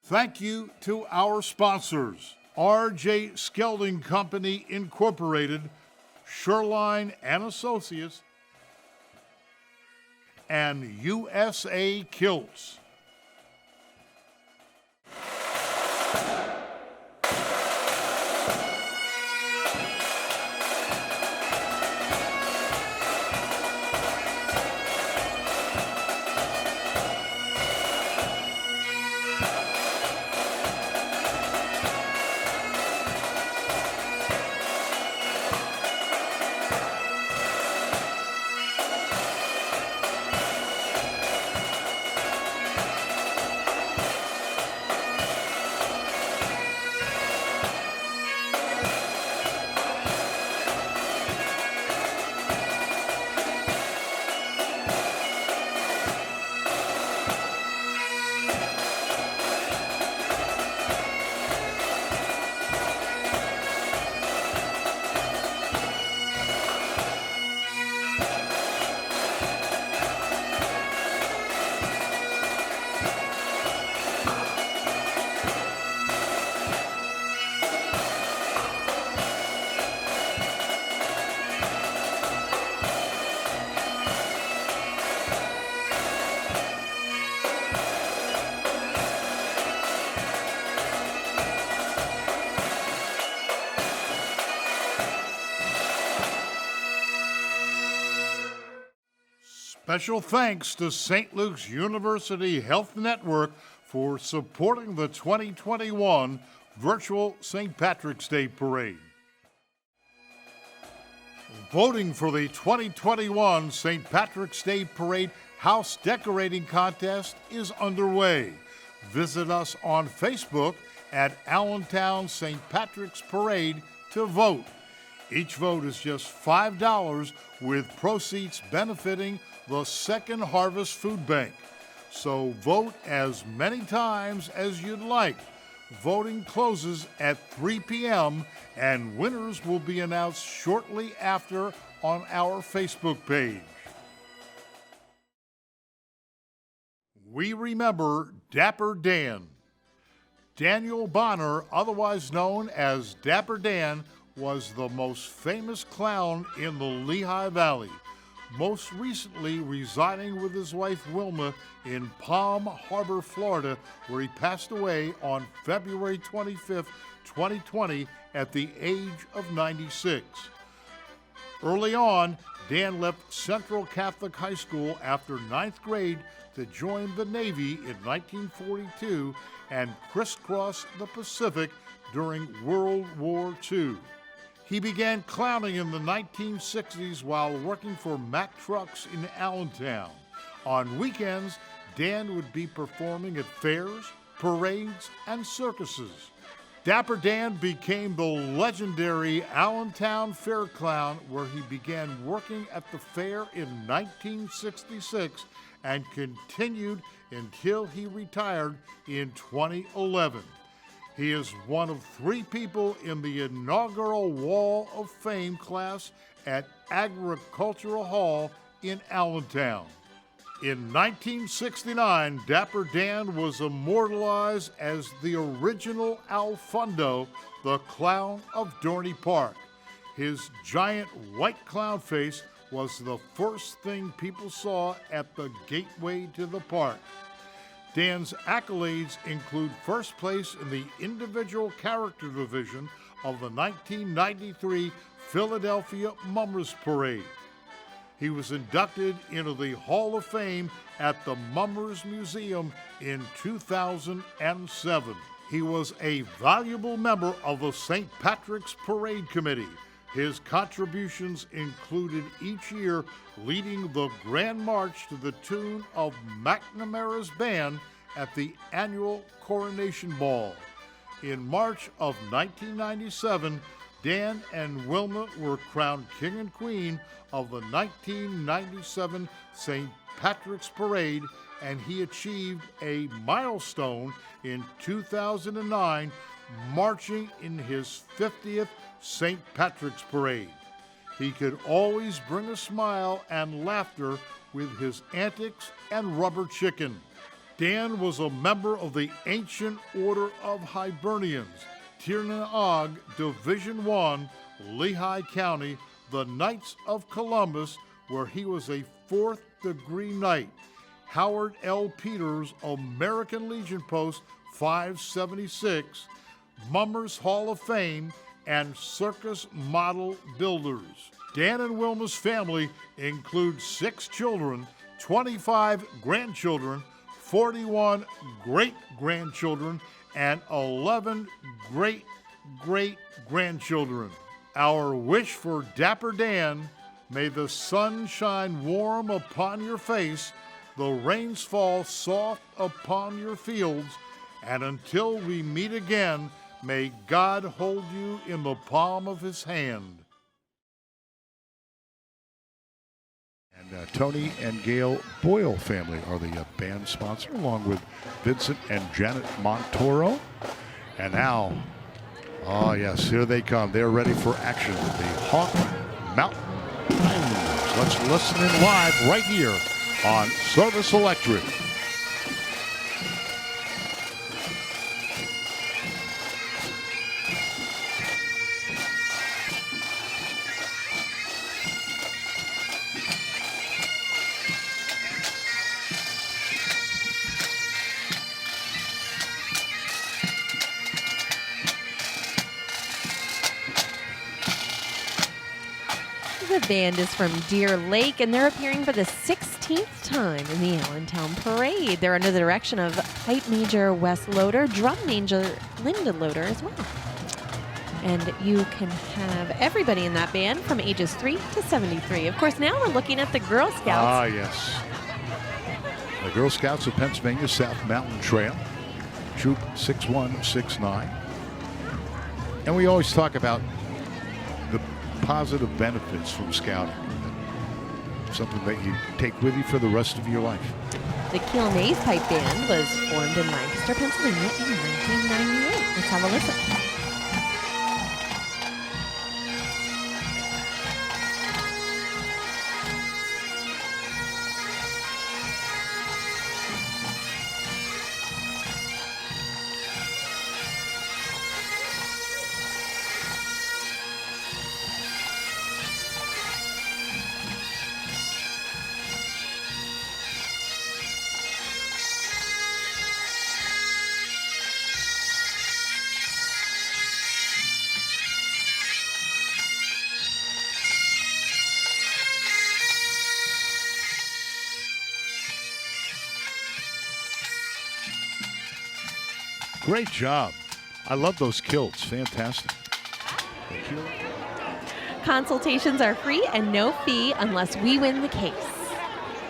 Speaker 2: Thank you to our sponsors, R.J. Skelding Company Incorporated, Shoreline and Associates, and USA Kilts. Special thanks to St. Luke's University Health Network for supporting the 2021 Virtual St. Patrick's Day Parade. Voting for the 2021 St. Patrick's Day Parade House Decorating Contest is underway. Visit us on Facebook at Allentown St. Patrick's Parade to vote. Each vote is just $5, with proceeds benefiting the Second Harvest Food Bank. So vote as many times as you'd like. Voting closes at 3 p.m. and winners will be announced shortly after on our Facebook page. We remember Dapper Dan. Daniel Bonner, otherwise known as Dapper Dan, was the most famous clown in the Lehigh Valley, most recently residing with his wife Wilma in Palm Harbor, Florida, where he passed away on February 25, 2020, at the age of 96. Early on, Dan left Central Catholic High School after 9th grade to join the Navy in 1942 and crisscross the Pacific during World War II. He began clowning in the 1960s while working for Mack Trucks in Allentown. On weekends, Dan would be performing at fairs, parades, and circuses. Dapper Dan became the legendary Allentown Fair Clown, where he began working at the fair in 1966 and continued until he retired in 2011. He is one of 3 people in the inaugural Wall of Fame class at Agricultural Hall in Allentown. In 1969, Dapper Dan was immortalized as the original Alfundo, the clown of Dorney Park. His giant white clown face was the first thing people saw at the gateway to the park. Dan's accolades include first place in the individual character division of the 1993 Philadelphia Mummers Parade. He was inducted into the Hall of Fame at the Mummers Museum in 2007. He was a valuable member of the St. Patrick's Parade Committee. His contributions included each year leading the Grand March to the tune of McNamara's band at the annual Coronation Ball. In March of 1997, Dan and Wilma were crowned King and Queen of the 1997 St. Patrick's Parade, and he achieved a milestone in 2009, marching in his 50th St. Patrick's Parade. He could always bring a smile and laughter with his antics and rubber chicken. Dan was a member of the Ancient Order of Hibernians, Tirnaog, Division I, Lehigh County, the Knights of Columbus, where he was a 4th degree knight, Howard L. Peters, American Legion Post 576, Mummers Hall of Fame, and Circus Model Builders. Dan and Wilma's family includes 6 children, 25 grandchildren, 41 great-grandchildren, and 11 great-great-grandchildren. Our wish for Dapper Dan: may the sun shine warm upon your face, the rains fall soft upon your fields, and until we meet again, may God hold you in the palm of his hand. And Tony and Gail Boyle family are the band sponsor, along with Vincent and Janet Montoro. And now, oh yes, here they come. They're ready for action. The Hawk Mountain Islanders. Let's listen in live right here on Service Electric.
Speaker 5: The band is from Deer Lake, and they're appearing for the 6th 16th time in the Allentown Parade. They're under the direction of pipe major Wes Loader, drum major Linda Loader as well. And you can have everybody in that band from ages 3 to 73. Of course, now we're looking at the Girl Scouts.
Speaker 2: Ah, yes. The Girl Scouts of Pennsylvania South Mountain Trail, Troop 6169. And we always talk about the positive benefits from scouting. Something that you take with you for the rest of your life.
Speaker 5: The MacKay Pipe Band was formed in Lancaster, Pennsylvania in 1998. Let's have a listen.
Speaker 2: Great job. I love those kilts. Fantastic.
Speaker 5: Consultations are free and no fee unless we win the case.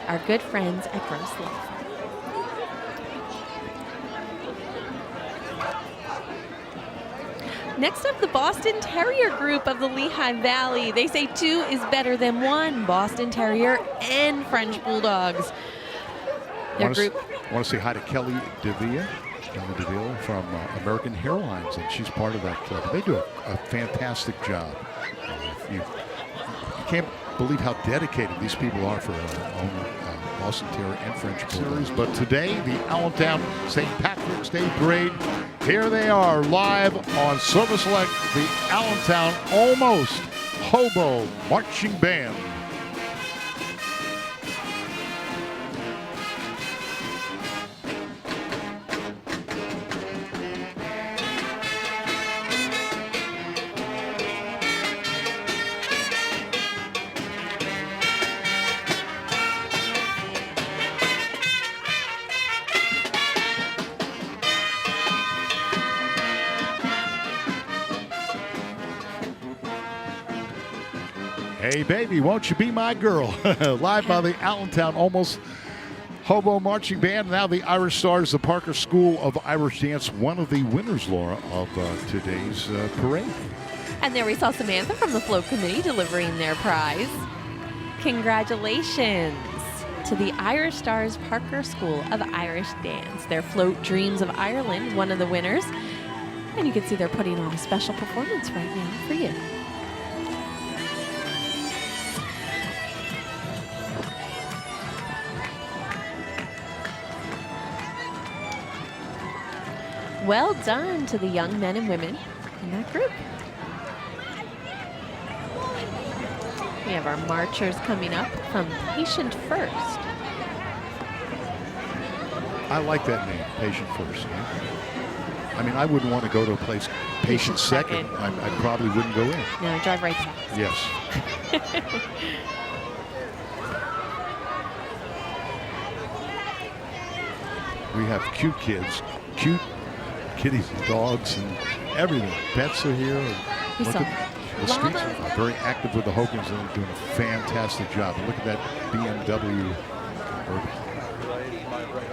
Speaker 5: Our good friends at Gross Law Firm. Next up, the Boston Terrier group of the Lehigh Valley. They say 2 is better than 1. Boston Terrier and French Bulldogs. Their group.
Speaker 2: I want to say hi to Kelly DeVille from American Airlines, and she's part of that club. They do a fantastic job. You can't believe how dedicated these people are for their own Boston Terrier and French Bulldogs. But today, the Allentown St. Patrick's Day Parade, here they are live on Silver Select, the Allentown Almost Hobo Marching Band. Hey, baby, won't you be my girl? Live by the Allentown Almost Hobo Marching Band. Now the Irish Stars, the Parker School of Irish Dance, one of the winners, Laura, of today's parade.
Speaker 5: And there we saw Samantha from the float committee delivering their prize. Congratulations to the Irish Stars Parker School of Irish Dance. Their float Dreams of Ireland, one of the winners. And you can see they're putting on a special performance right now for you. Well done to the young men and women in that group. We have our marchers coming up from Patient First.
Speaker 2: I like that name, Patient First. I mean, I wouldn't want to go to a place Patient Second. I probably wouldn't go in.
Speaker 5: No, drive right past.
Speaker 2: Yes. We have cute kids, cute kitties and dogs and everything. Pets are here. And look at the streets are very active with the Hogans, and they're doing a fantastic job. And look at that BMW.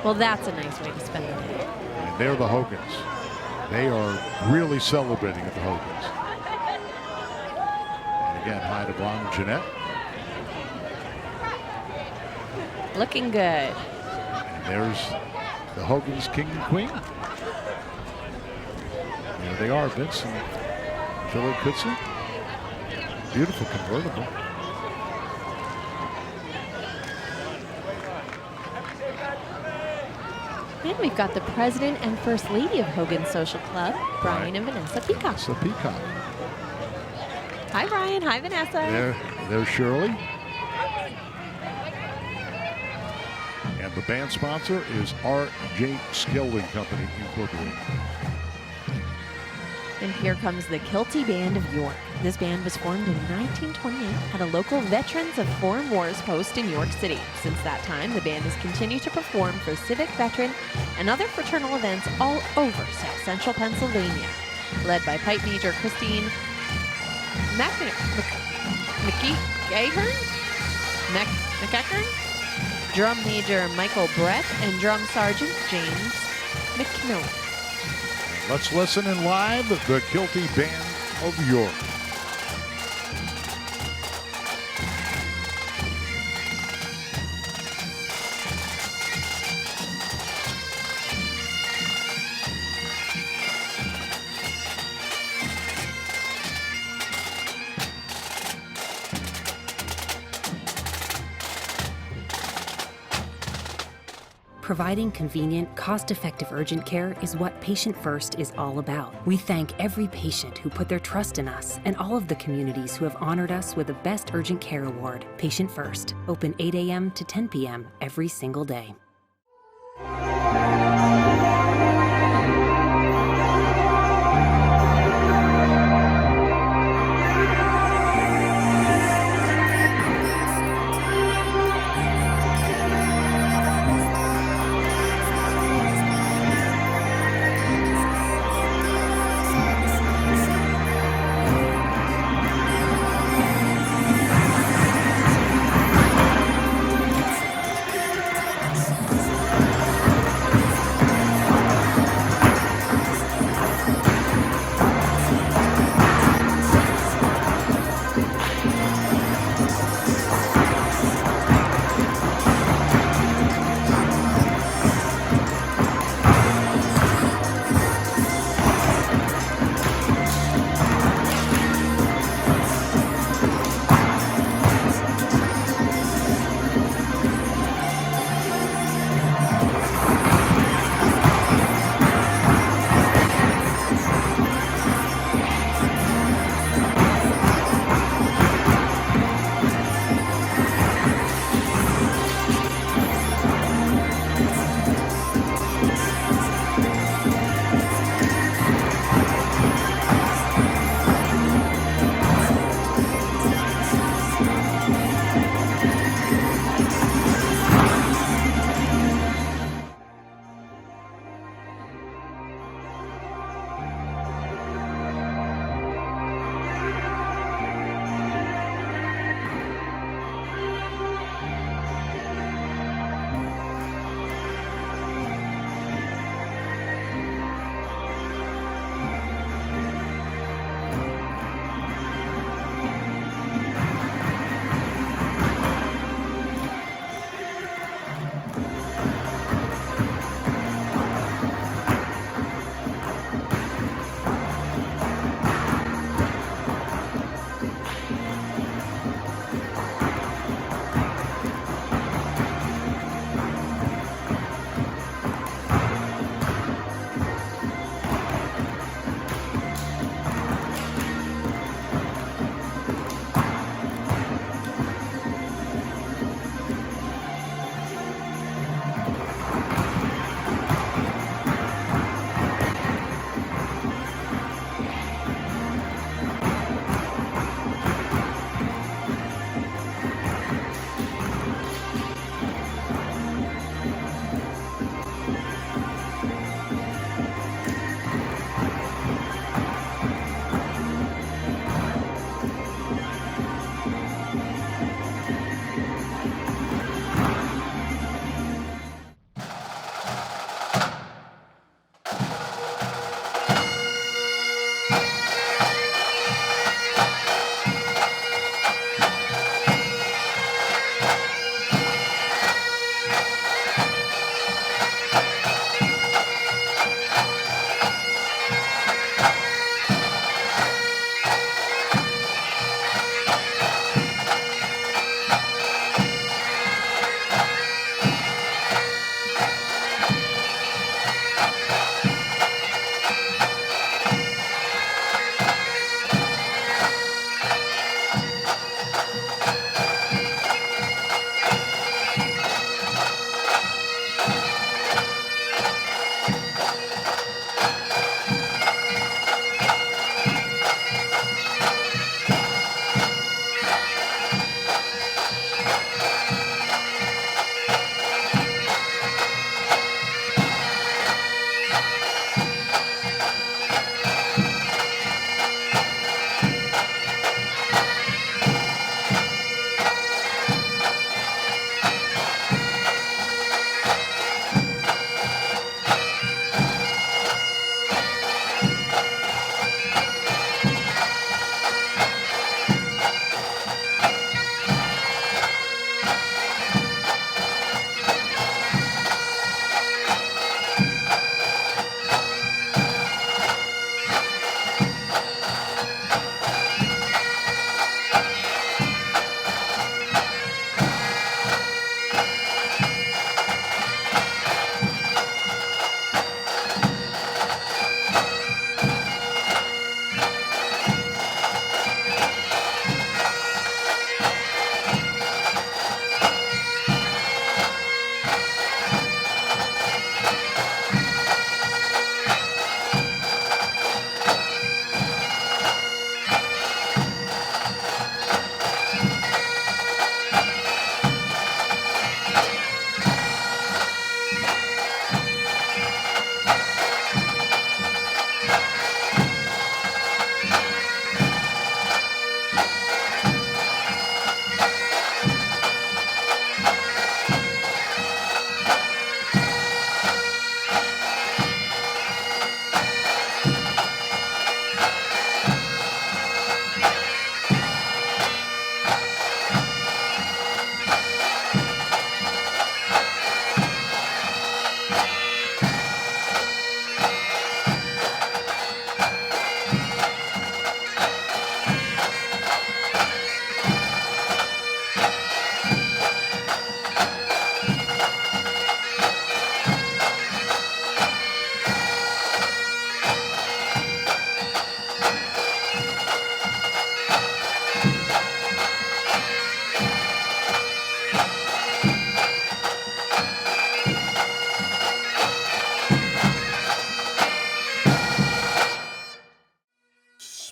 Speaker 5: Well, that's a nice way to spend the day.
Speaker 2: And they're the Hogans. They are really celebrating at the Hogans. And again, hi to Blonde and Jeanette.
Speaker 5: Looking good.
Speaker 2: And there's the Hogan's King and Queen. There they are, Vince and Philip Kutzer. Beautiful convertible.
Speaker 5: And we've got the president and first lady of Hogan Social Club, Brian and Vanessa Peacock.
Speaker 2: Vanessa Peacock.
Speaker 5: Hi, Brian. Hi, Vanessa.
Speaker 2: There's Shirley. And the band sponsor is R.J. Skelding Company Incorporated.
Speaker 5: And here comes the Kilty Band of York. This band was formed in 1928 at a local Veterans of Foreign Wars post in York City. Since that time, the band has continued to perform for civic, veteran, and other fraternal events all over South Central Pennsylvania. Led by Pipe Major Christine McEachern, Drum Major Michael Brett, and Drum Sergeant James McMillan.
Speaker 2: Let's listen in live, the Kilty Band of York.
Speaker 6: Providing convenient, cost-effective urgent care is what Patient First is all about. We thank every patient who put their trust in us and all of the communities who have honored us with the Best Urgent Care Award. Patient First, open 8 a.m. to 10 p.m. every single day.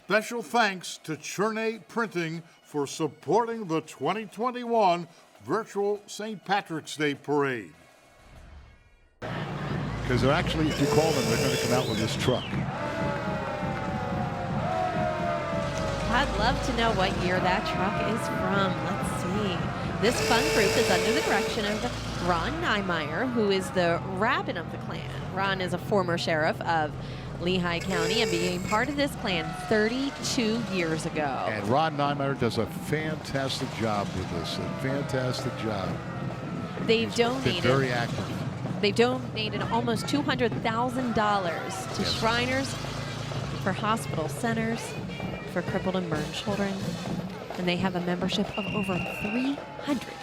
Speaker 2: Special thanks to Cherney Printing for supporting the 2021 Virtual St. Patrick's Day Parade. Because they're actually, if you call them, they're going to come out with this truck.
Speaker 5: I'd love to know what year that truck is from. Let's see. This fun group is under the direction of Ron Niemeyer, who is the rabbin of the clan. Ron is a former sheriff of Lehigh County and became part of this clan 32 years ago.
Speaker 2: And Ron Niemeyer does a fantastic job with this. A fantastic job.
Speaker 5: They've donated.
Speaker 2: Been very active.
Speaker 5: They've donated almost $200,000 to Shriners, for hospital centers, for crippled and burned children. And they have a membership of over 300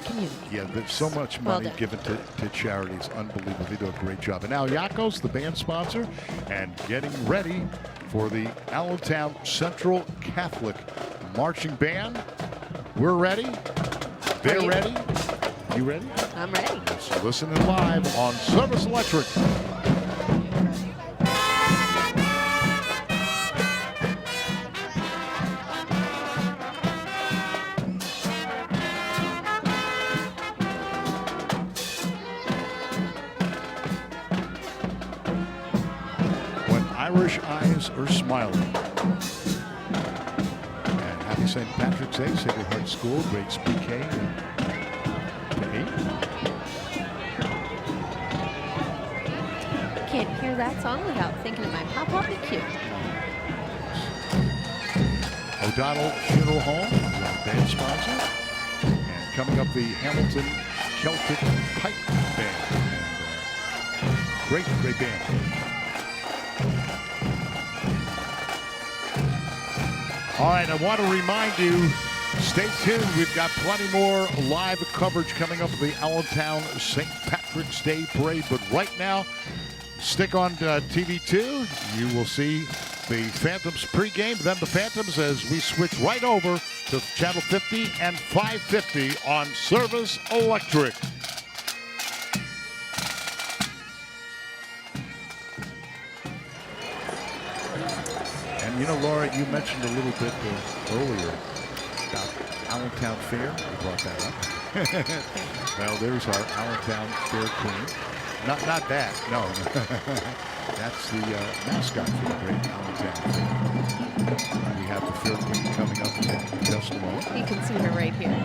Speaker 5: communities.
Speaker 2: Yeah, there's so much money given to charities. Unbelievable. They do a great job. And now Yakos, the band sponsor, and getting ready for the Allentown Central Catholic Marching Band. We're ready. They're ready. You ready?
Speaker 5: I'm ready.
Speaker 2: Let's listen live on Service Electric. Irish eyes are smiling. And happy St. Patrick's Day, Sacred Heart School, grades PK to 8.
Speaker 5: Can't hear that song without thinking of my Papa the Cute.
Speaker 2: O'Donnell Funeral Home is our band sponsor. And coming up, the Hamilton Celtic Pipe Band. Great band. All right, I want to remind you, stay tuned. We've got plenty more live coverage coming up of the Allentown St. Patrick's Day Parade. But right now, stick on TV2. You will see the Phantoms pregame, then the Phantoms as we switch right over to Channel 50 and 550 on Service Electric. You know, Laura, you mentioned a little bit earlier about Allentown Fair. You brought that up. Well, there's our Allentown Fair Queen. Not that, no. That's the mascot for the great Allentown Fair. We have the Fair Queen coming up in just a moment.
Speaker 5: You can see her right here.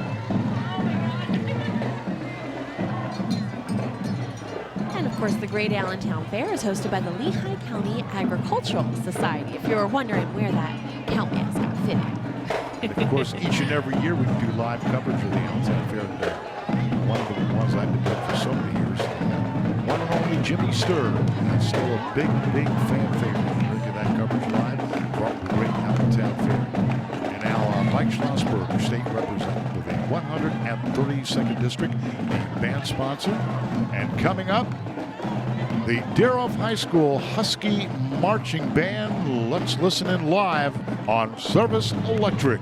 Speaker 5: And of course, the Great Allentown Fair is hosted by the Lehigh County Agricultural Society, if you were wondering where that count mascot fit in.
Speaker 2: And of course, each and every year we do live coverage of the Allentown Fair. One of the ones I've been doing for so many years. One and only Jimmy Sturr. That's still a big fan favorite. Look at that coverage live from the Great Allentown Fair. And now Mike Schlossberg, state representative of the 132nd District, the band sponsor. And coming up, the Deerhoff High School Husky Marching Band. Let's listen in live on Service Electric.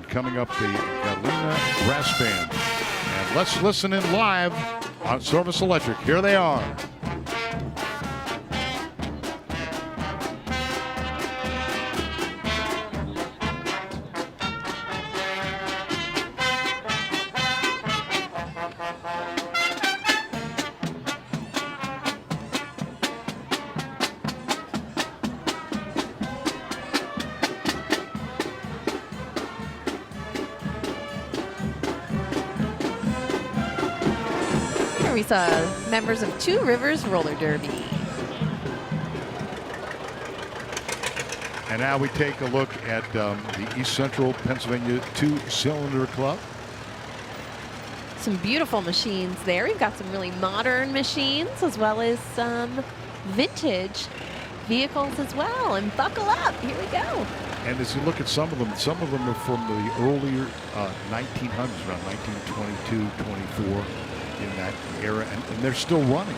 Speaker 2: Coming up, the Galena Brass Band. And let's listen in live on Service Electric. Here they are.
Speaker 5: we saw members of Two Rivers Roller Derby.
Speaker 2: And now we take a look at the East Central Pennsylvania Two-Cylinder Club.
Speaker 5: Some beautiful machines there. We've got some really modern machines as well as some vintage vehicles as well. And buckle up, here we go.
Speaker 2: And as you look at some of them are from the earlier 1900s, around 1922, 24, in that era, and they're still running.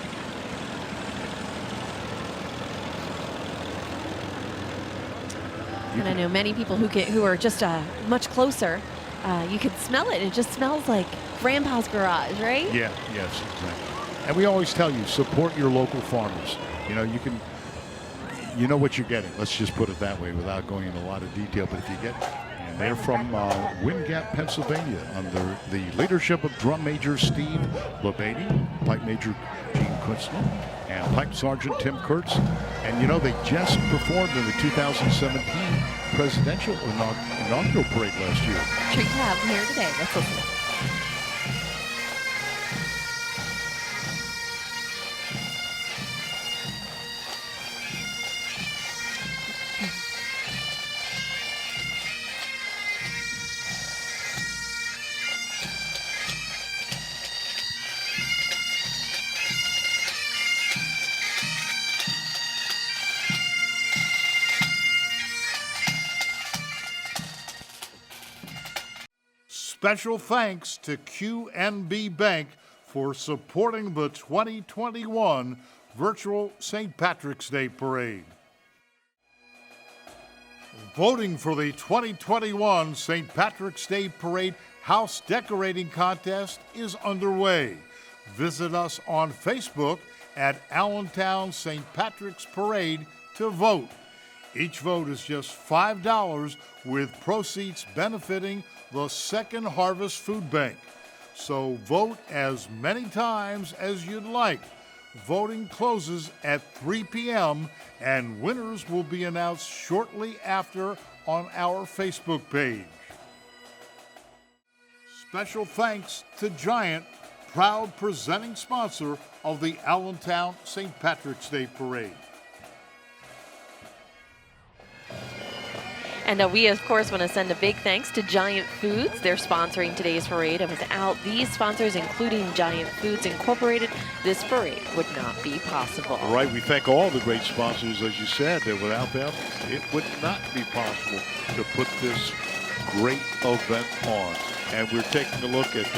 Speaker 5: And I know many people who are just much closer. You can smell it. It just smells like Grandpa's garage, right?
Speaker 2: Yeah, yes, exactly. And we always tell you, support your local farmers. You know, you know what you're getting. Let's just put it that way without going into a lot of detail. But if you get, and they're from Wind Gap, Pennsylvania, under the leadership of Drum Major Steve LeBady, Pipe Major Gene Quinlan, and Pipe Sergeant Tim Kurtz. And you know, they just performed in the 2017 presidential inaugural parade last year.
Speaker 5: Treat to have them here today. Let's listen.
Speaker 2: Special thanks to QNB Bank for supporting the 2021 Virtual St. Patrick's Day Parade. Voting for the 2021 St. Patrick's Day Parade House Decorating Contest is underway. Visit us on Facebook at Allentown St. Patrick's Parade to vote. Each vote is just $5 with proceeds benefiting the Second Harvest Food Bank. So vote as many times as you'd like. Voting closes at 3 p.m. and winners will be announced shortly after on our Facebook page. Special thanks to Giant, proud presenting sponsor of the Allentown St. Patrick's Day Parade.
Speaker 5: And we, of course, want to send a big thanks to Giant Foods. They're sponsoring today's parade. And without these sponsors, including Giant Foods Incorporated, this parade would not be possible.
Speaker 2: All right, we thank all the great sponsors, as you said, that without them, it would not be possible to put this great event on. And we're taking a look at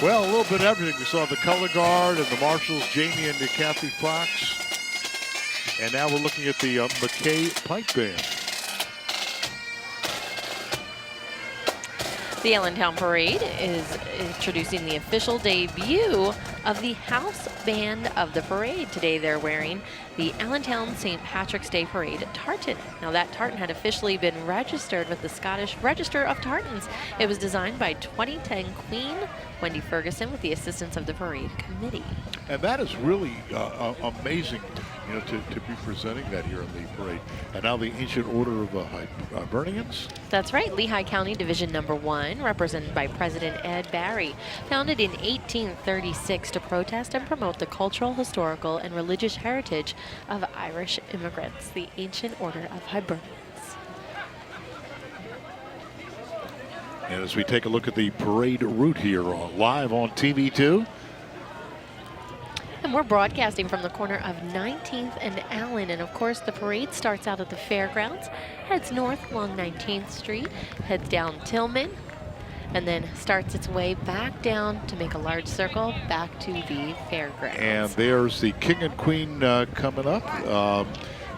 Speaker 2: well, a little bit of everything. We saw the Color Guard and the Marshals, Jamie and the Kathy Fox. And now we're looking at the MacKay Pipe Band.
Speaker 5: The Allentown Parade is introducing the official debut of the house band of the parade. Today they're wearing the Allentown St. Patrick's Day Parade tartan. Now that tartan had officially been registered with the Scottish Register of Tartans. It was designed by 2010 Queen Wendy Ferguson with the assistance of the parade committee.
Speaker 2: And that is really amazing, you know, to be presenting that here in the parade. And now the Ancient Order of Hibernians.
Speaker 5: That's right, Lehigh County Division Number 1, represented by President Ed Barry, founded in 1836 to protest and promote the cultural, historical, and religious heritage of Irish immigrants, the Ancient Order of Hibernians.
Speaker 2: And as we take a look at the parade route here live on TV2.
Speaker 5: And we're broadcasting from the corner of 19th and Allen. And of course, the parade starts out at the fairgrounds, heads north along 19th Street, heads down Tillman, and then starts its way back down to make a large circle back to the fairgrounds.
Speaker 2: And there's the King and Queen coming up.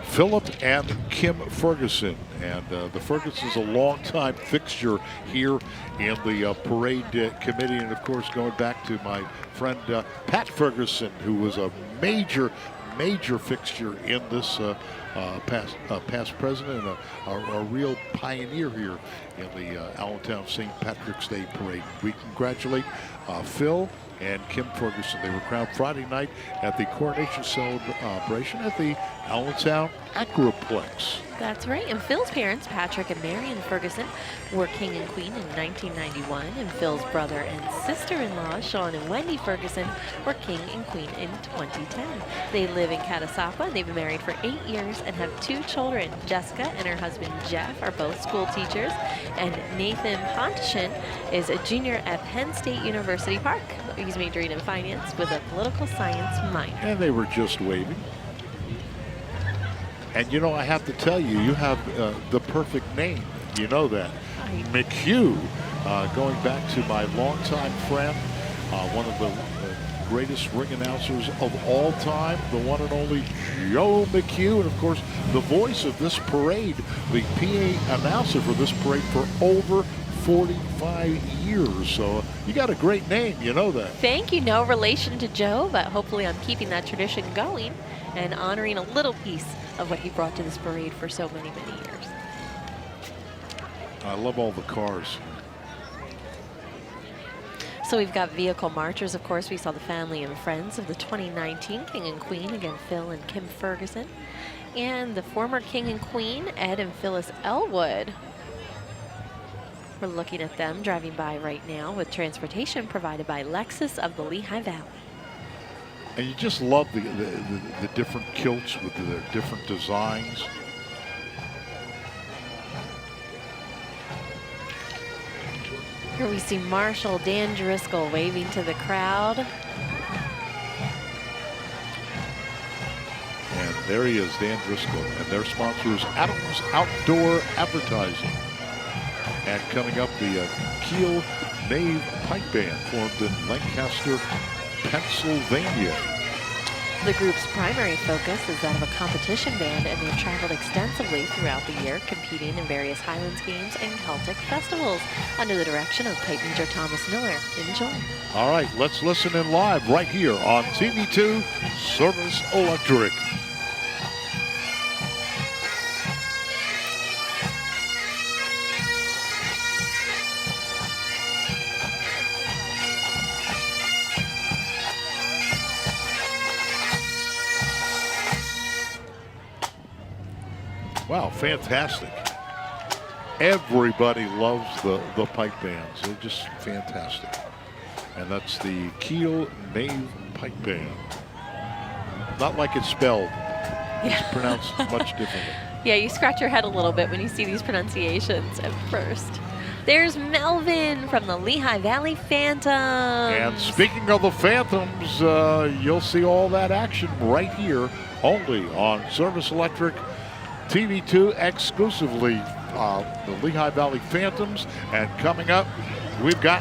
Speaker 2: Philip and Kim Ferguson. And the Ferguson's a longtime fixture here in the parade committee. And of course, going back to my friend Pat Ferguson, who was a major fixture in this past president and a real pioneer here in the Allentown St. Patrick's Day Parade. We congratulate Phil and Kim Ferguson. They were crowned Friday night at the coronation celebration at the Allentown Acroplex.
Speaker 5: That's right. And Phil's parents, Patrick and Marion Ferguson, were king and queen in 1991. And Phil's brother and sister-in-law, Sean and Wendy Ferguson, were king and queen in 2010. They live in Catasauqua. They've been married for 8 years and have 2 children. Jessica and her husband, Jeff, are both school teachers. And Nathan Pontishin is a junior at Penn State University Park. He's majoring in finance with a political science minor.
Speaker 2: And they were just waving. And you know, I have to tell you, you have the perfect name. You know that. McHugh, going back to my longtime friend, one of the greatest ring announcers of all time, the one and only Joe McHugh, and of course, the voice of this parade, the PA announcer for this parade for over 45 years. So you got a great name, you know that.
Speaker 5: Thank you. No relation to Joe, but hopefully I'm keeping that tradition going and honoring a little piece of what he brought to this parade for so many, many years.
Speaker 2: I love all the cars.
Speaker 5: So we've got vehicle marchers, of course. We saw the family and friends of the 2019 King and Queen, again, Phil and Kim Ferguson. And the former King and Queen, Ed and Phyllis Elwood. We're looking at them driving by right now with transportation provided by Lexus of the Lehigh Valley.
Speaker 2: And you just love the different kilts with the different designs.
Speaker 5: Here we see Marshal Dan Driscoll waving to the crowd.
Speaker 2: And there he is, Dan Driscoll. And their sponsor is Adams Outdoor Advertising. And coming up, the Keel Nave Pipe Band, formed in Lancaster, Pennsylvania.
Speaker 5: The group's primary focus is that of a competition band, and they've traveled extensively throughout the year, competing in various Highlands games and Celtic festivals under the direction of pipe major Thomas Miller. Enjoy.
Speaker 2: All right, let's listen in live right here on TV2 Service Electric. Wow, fantastic. Everybody loves the pipe bands. They're just fantastic. And that's the Keel Nave Pipe Band. Not like it's spelled.
Speaker 5: Yeah.
Speaker 2: It's pronounced much differently.
Speaker 5: Yeah, you scratch your head a little bit when you see these pronunciations at first. There's Melvin from the Lehigh Valley Phantoms.
Speaker 2: And speaking of the Phantoms, you'll see all that action right here, only on Service Electric TV2 exclusively, the Lehigh Valley Phantoms. And coming up, we've got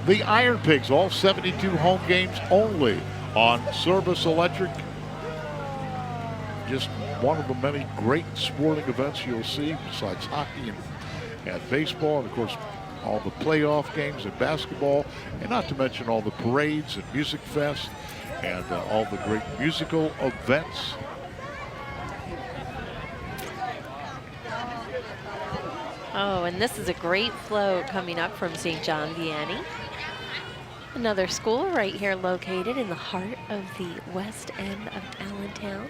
Speaker 2: the Iron Pigs, all 72 home games only on Service Electric. Just one of the many great sporting events you'll see besides hockey and baseball, and of course all the playoff games and basketball, and not to mention all the parades and music fest and all the great musical events.
Speaker 5: Oh, and this is a great float coming up from St. John Vianney. Another school right here located in the heart of the west end of Allentown.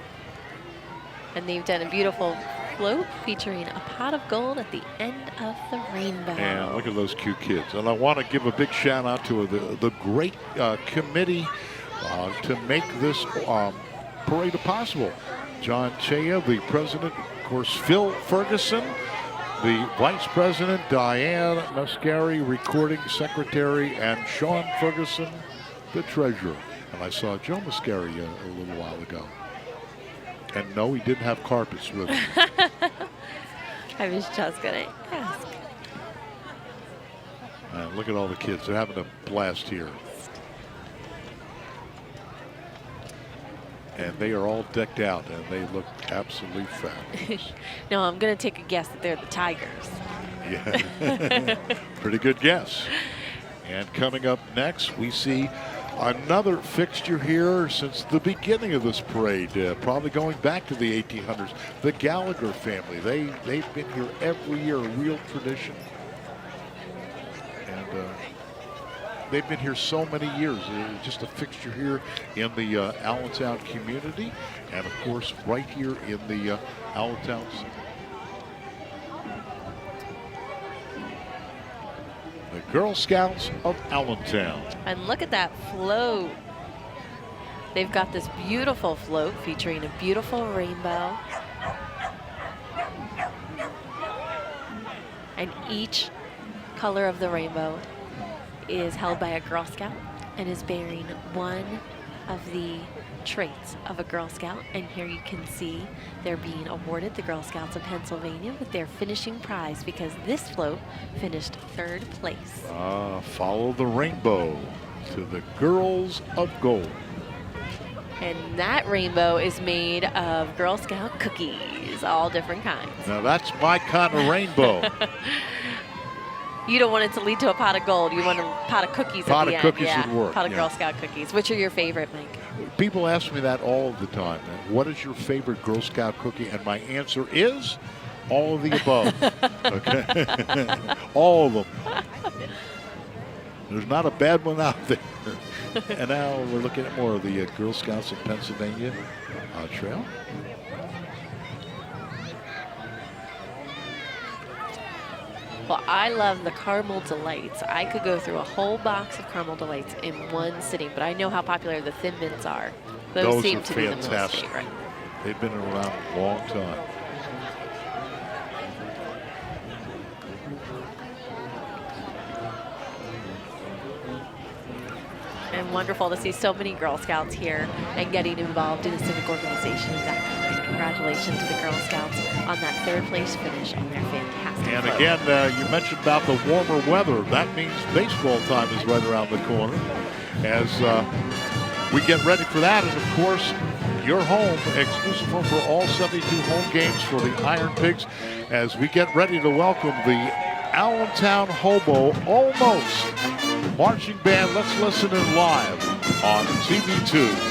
Speaker 5: And they've done a beautiful float featuring a pot of gold at the end of the rainbow.
Speaker 2: And look at those cute kids. And I want to give a big shout out to the great committee to make this parade possible. John Chea, the president, of course, Phil Ferguson, the vice president, Diane Mascari, recording secretary, and Sean Ferguson, the treasurer. And I saw Joe Mascari a little while ago. And no, he didn't have carpets with him.
Speaker 5: I was just going to ask.
Speaker 2: Look at all the kids. They're having a blast here. And they are all decked out, and they look absolutely fabulous.
Speaker 5: No, I'm going to take a guess that they're the Tigers.
Speaker 2: Yeah, pretty good guess. And coming up next, we see another fixture here since the beginning of this parade, probably going back to the 1800s. The Gallagher family. They've been here every year, a real tradition. And they've been here so many years. Just a fixture here in the Allentown community, and of course right here in the Allentown the Girl Scouts of Allentown.
Speaker 5: And look at that float. They've got this beautiful float featuring a beautiful rainbow. And each color of the rainbow is held by a Girl Scout and is bearing one of the traits of a Girl Scout. And here you can see they're being awarded, the Girl Scouts of Pennsylvania, with their finishing prize because this float finished 3rd place.
Speaker 2: Follow the rainbow to the Girls of Gold.
Speaker 5: And that rainbow is made of Girl Scout cookies, all different kinds.
Speaker 2: Now that's my kind of rainbow.
Speaker 5: You don't want it to lead to a pot of gold. You want a pot of cookies
Speaker 2: Pot
Speaker 5: at the
Speaker 2: of
Speaker 5: end.
Speaker 2: cookies
Speaker 5: Yeah,
Speaker 2: would work,
Speaker 5: pot of
Speaker 2: yeah.
Speaker 5: Girl Scout cookies. Which are your favorite, Mike?
Speaker 2: People ask me that all the time. What is your favorite Girl Scout cookie? And my answer is all of the above. Okay, all of them. There's not a bad one out there. And now we're looking at more of the Girl Scouts of Pennsylvania trail.
Speaker 5: Well, I love the Caramel Delights. I could go through a whole box of Caramel Delights in one sitting, but I know how popular the Thin Mints are. Those seem
Speaker 2: are
Speaker 5: to be the most
Speaker 2: fantastic.
Speaker 5: favorite.
Speaker 2: They've been around a long time.
Speaker 5: And wonderful to see so many Girl Scouts here and getting involved in a civic organization of that kind. Congratulations to the Girl Scouts on that 3rd place finish on their fantastic
Speaker 2: And
Speaker 5: float.
Speaker 2: again, you mentioned about the warmer weather. That means baseball time is right around the corner as we get ready for that. And of course, your home, exclusive home for all 72 home games for the Iron Pigs as we get ready to welcome the Allentown Hobo Almost Marching Band. Let's listen in live on TV2.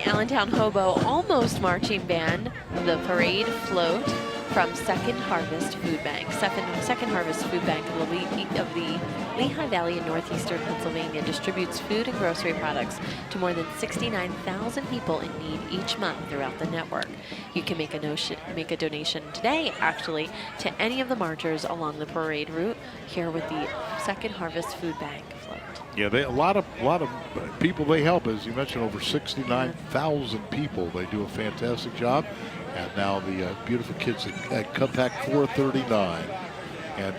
Speaker 5: Allentown Hobo Almost Marching Band, the parade float from Second Harvest Food Bank. Second Harvest Food Bank of the Lehigh Valley in northeastern Pennsylvania distributes food and grocery products to more than 69,000 people in need each month throughout the network. You can make a donation today, actually, to any of the marchers along the parade route here with the Second Harvest Food Bank float.
Speaker 2: Yeah, a lot of people they help. As you mentioned, over 69,000 people. They do a fantastic job. And now the beautiful kids at Cupac 439. And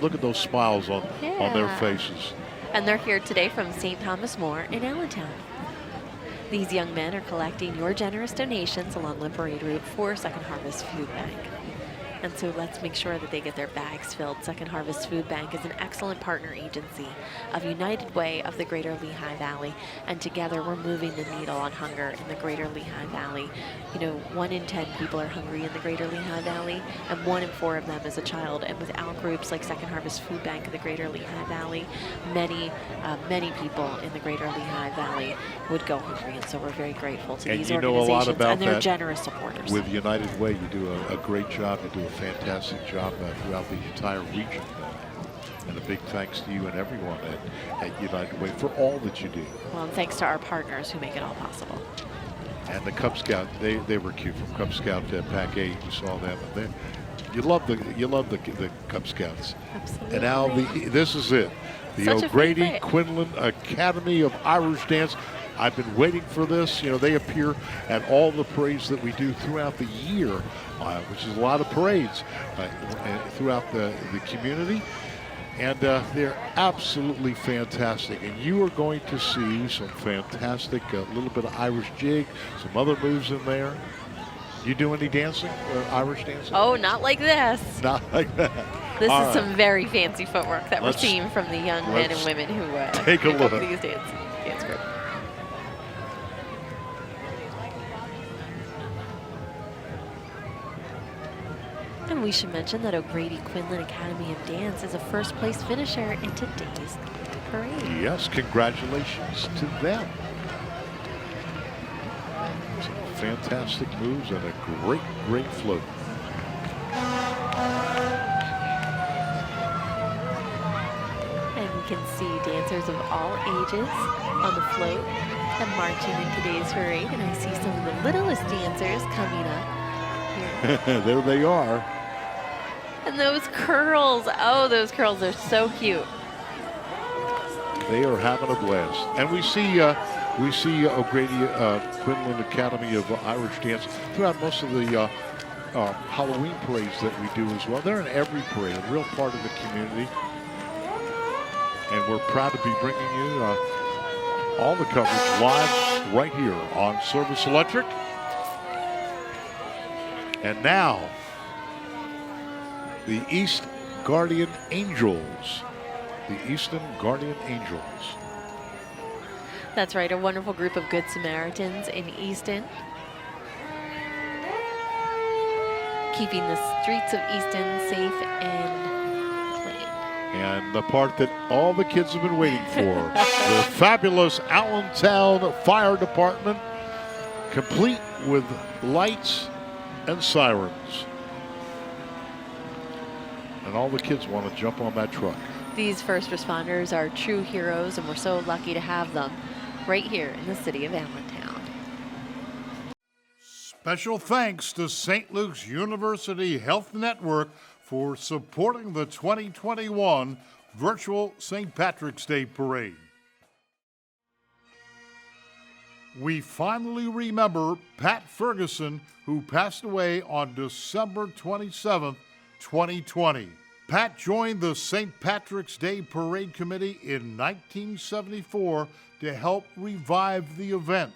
Speaker 2: look at those smiles on their faces.
Speaker 5: And they're here today from St. Thomas More in Allentown. These young men are collecting your generous donations along the parade route for Second Harvest Food Bank. And so let's make sure that they get their bags filled. Second Harvest Food Bank is an excellent partner agency of United Way of the Greater Lehigh Valley. And together we're moving the needle on hunger in the Greater Lehigh Valley. You know, 1 in 10 people are hungry in the Greater Lehigh Valley, and 1 in 4 of them is a child. And without groups like Second Harvest Food Bank of the Greater Lehigh Valley, many people in the Greater Lehigh Valley would go hungry. And so we're very grateful to these organizations and their generous supporters.
Speaker 2: With United Way, you do a great job. You do a fantastic job throughout the entire region. And a big thanks to you and everyone at United Way for all that you do.
Speaker 5: Well, and thanks to our partners who make it all possible.
Speaker 2: And the Cub Scout, they were cute from Cub Scout to Pack 8. You saw them. And you love the Cub Scouts.
Speaker 5: Absolutely.
Speaker 2: And now this is it. The
Speaker 5: Such a
Speaker 2: O'Grady
Speaker 5: favorite.
Speaker 2: Quinlan Academy of Irish Dance. I've been waiting for this. You know, they appear at all the parades that we do throughout the year, which is a lot of parades throughout the community. And they're absolutely fantastic. And you are going to see some fantastic, little bit of Irish jig, some other moves in there. You do any dancing, Irish dancing?
Speaker 5: Oh, not like this.
Speaker 2: Not like that.
Speaker 5: This
Speaker 2: All
Speaker 5: is
Speaker 2: right.
Speaker 5: some very fancy footwork that we're
Speaker 2: Let's-
Speaker 5: seeing from the young men and women who
Speaker 2: take a
Speaker 5: pick up
Speaker 2: look.
Speaker 5: these dance groups. And we should mention that O'Grady Quinlan Academy of Dance is a first-place finisher in today's parade.
Speaker 2: Yes, congratulations to them. Some fantastic moves and a great, great float.
Speaker 5: And we can see dancers of all ages on the float and marching in today's parade. And I see some of the littlest dancers coming up here.
Speaker 2: There they are.
Speaker 5: And those curls, oh, those curls are so cute.
Speaker 2: They are having a blast. And we see O'Grady Quinlan Academy of Irish Dance throughout most of the Halloween parades that we do as well. They're in every parade, a real part of the community. And we're proud to be bringing you all the coverage live right here on Service Electric. And now, the East Guardian Angels. The Easton Guardian Angels.
Speaker 5: That's right, a wonderful group of Good Samaritans in Easton. Keeping the streets of Easton safe and clean.
Speaker 2: And the part that all the kids have been waiting for, the fabulous Allentown Fire Department, complete with lights and sirens. And all the kids want to jump on that truck.
Speaker 5: These first responders are true heroes, and we're so lucky to have them right here in the city of Allentown.
Speaker 2: Special thanks to St. Luke's University Health Network for supporting the 2021 Virtual St. Patrick's Day Parade. We finally remember Pat Ferguson, who passed away on December 27th, 2020. Pat joined the St. Patrick's Day Parade Committee in 1974 to help revive the event.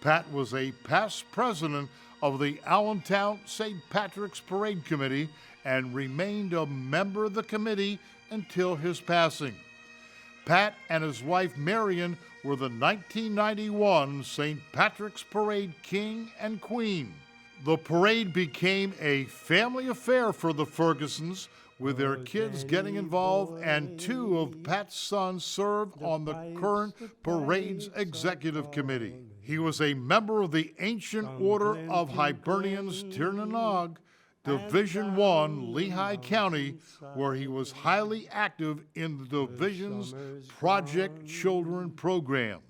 Speaker 2: Pat was a past president of the Allentown St. Patrick's Parade Committee and remained a member of the committee until his passing. Pat and his wife Marion were the 1991 St. Patrick's Parade King and Queen. The parade became a family affair for the Fergusons, with their kids getting involved, and two of Pat's sons serve on the current parade's executive committee. He was a member of the Ancient Order of Hibernians Tirnanog, Division I, Lehigh County, where he was highly active in the division's Project Children program.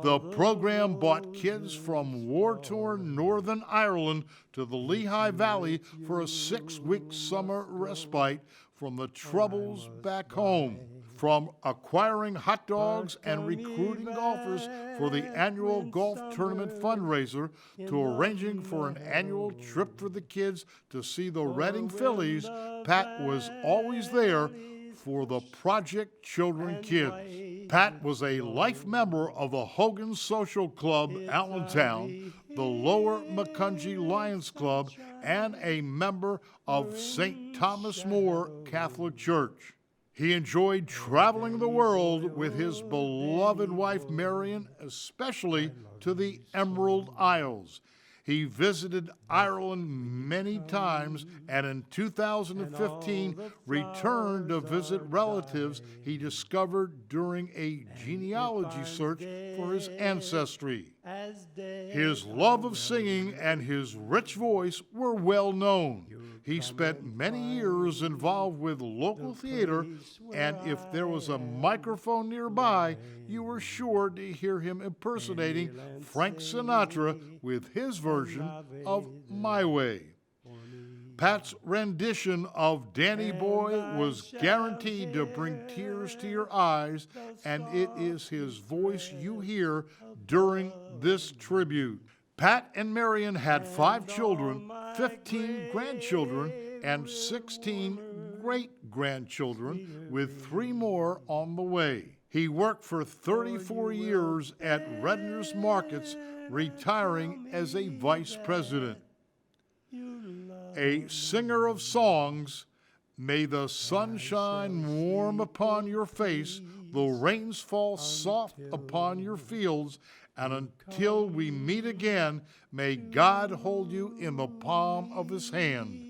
Speaker 2: The program brought kids from war-torn Northern Ireland to the Lehigh Valley for a 6-week summer respite from the troubles back home. From acquiring hot dogs and recruiting golfers for the annual golf tournament fundraiser to arranging for an annual trip for the kids to see the Reading Phillies, Pat was always there for the Project Children kids. Pat was a life member of the Hogan Social Club, Allentown, the Lower Macungie Lions Club, and a member of St. Thomas More Catholic Church. He enjoyed traveling the world with his beloved wife Marion, especially to the Emerald Isles. He visited Ireland many times, and in 2015 returned to visit relatives he discovered during a genealogy search for his ancestry. His love of singing and his rich voice were well known. He spent many years involved with local theater, and if there was a microphone nearby, you were sure to hear him impersonating Frank Sinatra with his version of My Way. Pat's rendition of Danny Boy was guaranteed to bring tears to your eyes, and it is his voice you hear during this tribute. Pat and Marion had 5 children, 15 grandchildren, and 16 great-grandchildren, with 3 more on the way. He worked for 34 years at Redner's Markets, retiring as a vice president. A singer of songs, may the sunshine warm upon your face, the rains fall soft upon your fields, and until we meet again, may God hold you in the palm of his hand.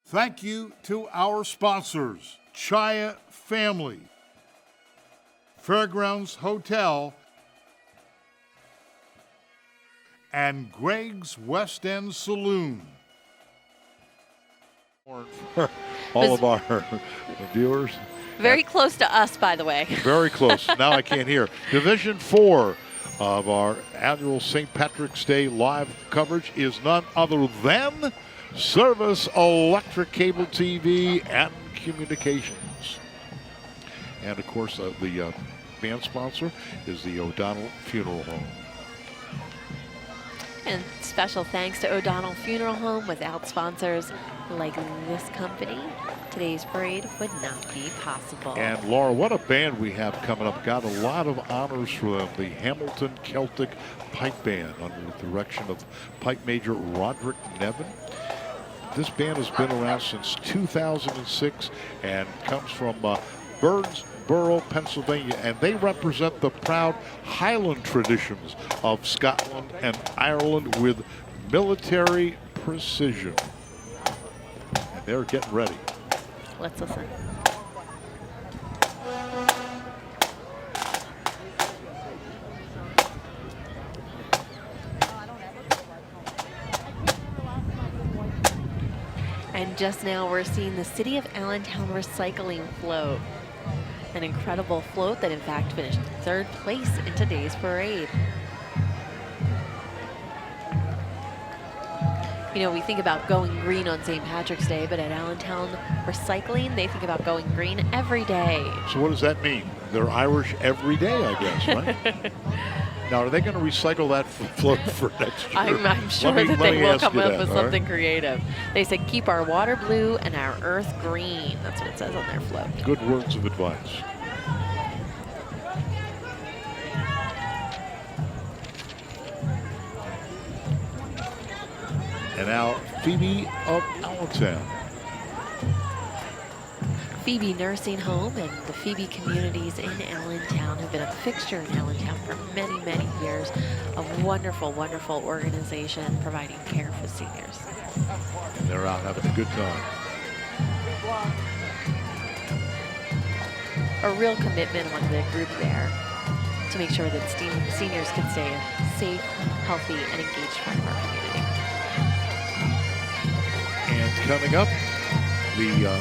Speaker 2: Thank you to our sponsors, Chaya Family, Fairgrounds Hotel, and Greg's West End Saloon. All of our viewers.
Speaker 5: Very close to us, by the way.
Speaker 2: Very close. Now I can't hear. Division 4 of our annual St. Patrick's Day live coverage is none other than Service Electric Cable TV and Communications. And of course, the band sponsor is the O'Donnell Funeral Home.
Speaker 5: And special thanks to O'Donnell Funeral Home. Without sponsors like this company, today's parade would not be possible.
Speaker 2: And Laura, what a band we have coming up. Got a lot of honors for them. The Hamilton Celtic Pipe Band under the direction of Pipe Major Roderick Nevin. This band has been around since 2006 and comes from Burnsboro, Pennsylvania, and they represent the proud Highland traditions of Scotland and Ireland with military precision. And they're getting ready.
Speaker 5: Let's listen. And just now we're seeing the City of Allentown recycling float. An incredible float that in fact finished 3rd place in today's parade. You know, we think about going green on St. Patrick's Day, but at Allentown Recycling, they think about going green every day.
Speaker 2: So what does that mean? They're Irish every day, I guess, right? Now, are they going to recycle that float for next year?
Speaker 5: I'm sure that they will come up with something creative. They said, keep our water blue and our earth green. That's what it says on their float.
Speaker 2: Good words of advice. And now, Phoebe of Allentown.
Speaker 5: Phoebe Nursing Home and the Phoebe communities in Allentown have been a fixture in Allentown for many, many years. A wonderful, wonderful organization providing care for seniors.
Speaker 2: And they're out having a good time.
Speaker 5: A real commitment among the group there to make sure that seniors can stay a safe, healthy, and engaged part of our community.
Speaker 2: And coming up, the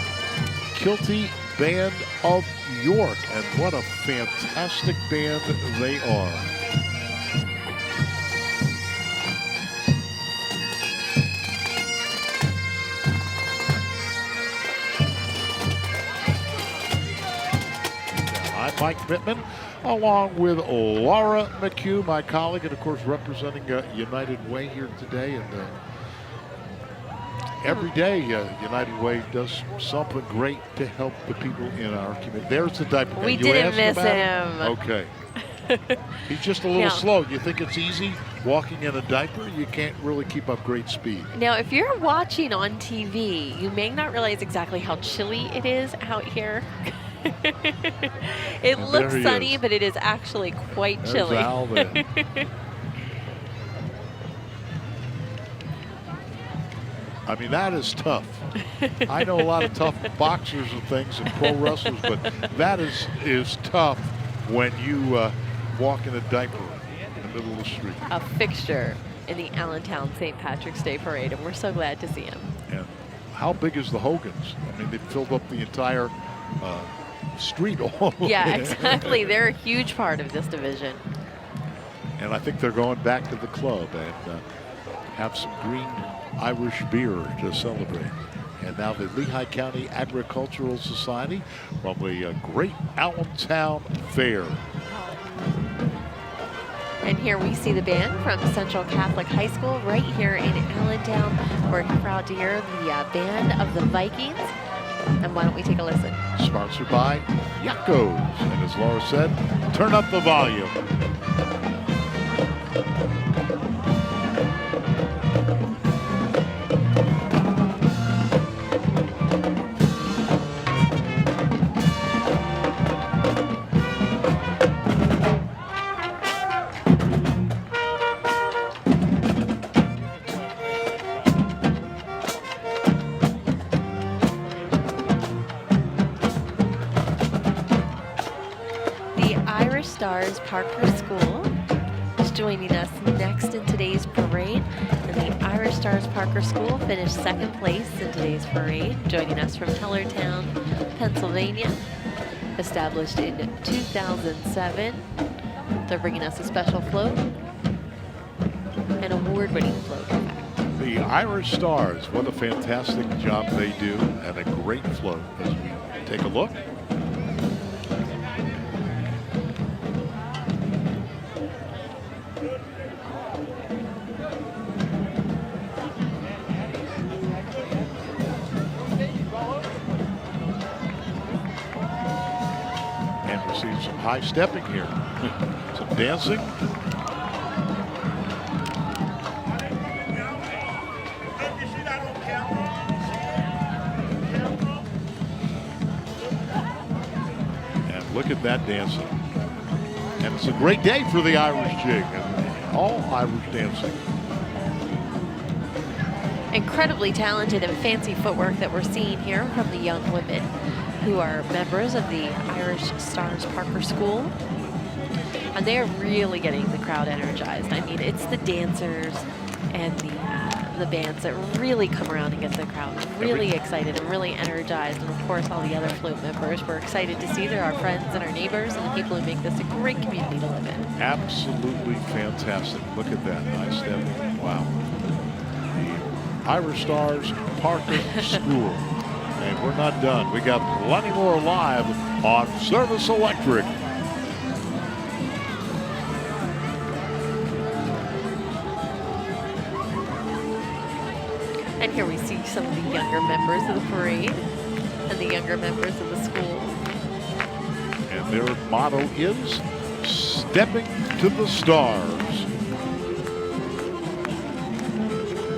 Speaker 2: Kilty Band of York, and what a fantastic band they are. I'm Mike Bittman, along with Laura McHugh, my colleague, and of course representing United Way here today. And every day, United Way does something great to help the people in our community. There's the diaper.
Speaker 5: We didn't miss him.
Speaker 2: Okay. He's just a little slow. You think it's easy walking in a diaper? You can't really keep up great speed.
Speaker 5: Now, if you're watching on TV, you may not realize exactly how chilly it is out here. It looks sunny, but it is actually quite chilly.
Speaker 2: Al there. I mean, that is tough. I know a lot of tough boxers and things and pro wrestlers, but that is tough when you walk in a diaper in the middle of the street.
Speaker 5: A fixture in the Allentown St. Patrick's Day Parade, and we're so glad to see him.
Speaker 2: And how big is the Hogans? I mean, they filled up the entire street.
Speaker 5: Yeah, exactly. They're a huge part of this division.
Speaker 2: And I think they're going back to the club and have some green Irish beer to celebrate. And now the Lehigh County Agricultural Society from the Great Allentown Fair.
Speaker 5: And here we see the band from Central Catholic High School right here in Allentown. We're proud to hear the band of the Vikings. And why don't we take a listen?
Speaker 2: Sponsored by Yakos. And as Laura said, turn up the volume.
Speaker 5: Stars Parker School is joining us next in today's parade. And the Irish Stars Parker School finished second place in today's parade, joining us from Hellertown, Pennsylvania. Established in 2007. They're bringing us a special float, an award-winning float.
Speaker 2: The Irish Stars, what a fantastic job they do, and a great float as we take a look. And we see some high stepping here, some dancing. Look at that dancing. And it's a great day for the Irish jig and all Irish dancing.
Speaker 5: Incredibly talented and fancy footwork that we're seeing here from the young women who are members of the Irish Stars Parker School. And they're really getting the crowd energized. I mean, it's the dancers and the bands that really come around and get the crowd really excited and really energized. And of course, all the other float members, we're excited to see they're our friends and our neighbors and the people who make this a great community to live in.
Speaker 2: Absolutely fantastic. Look at that high step. Wow. The Irish Stars Parker School. And we're not done. We got plenty more live on Service Electric.
Speaker 5: And here we see some of the younger members of the parade and the younger members of the school.
Speaker 2: And their motto is Stepping to the Stars.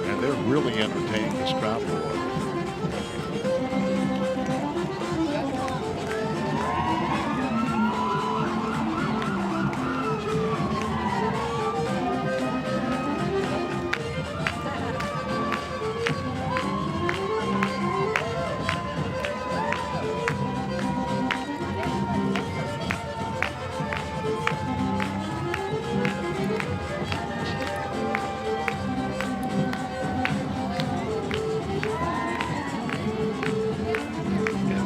Speaker 2: And they're really entertaining this crowd.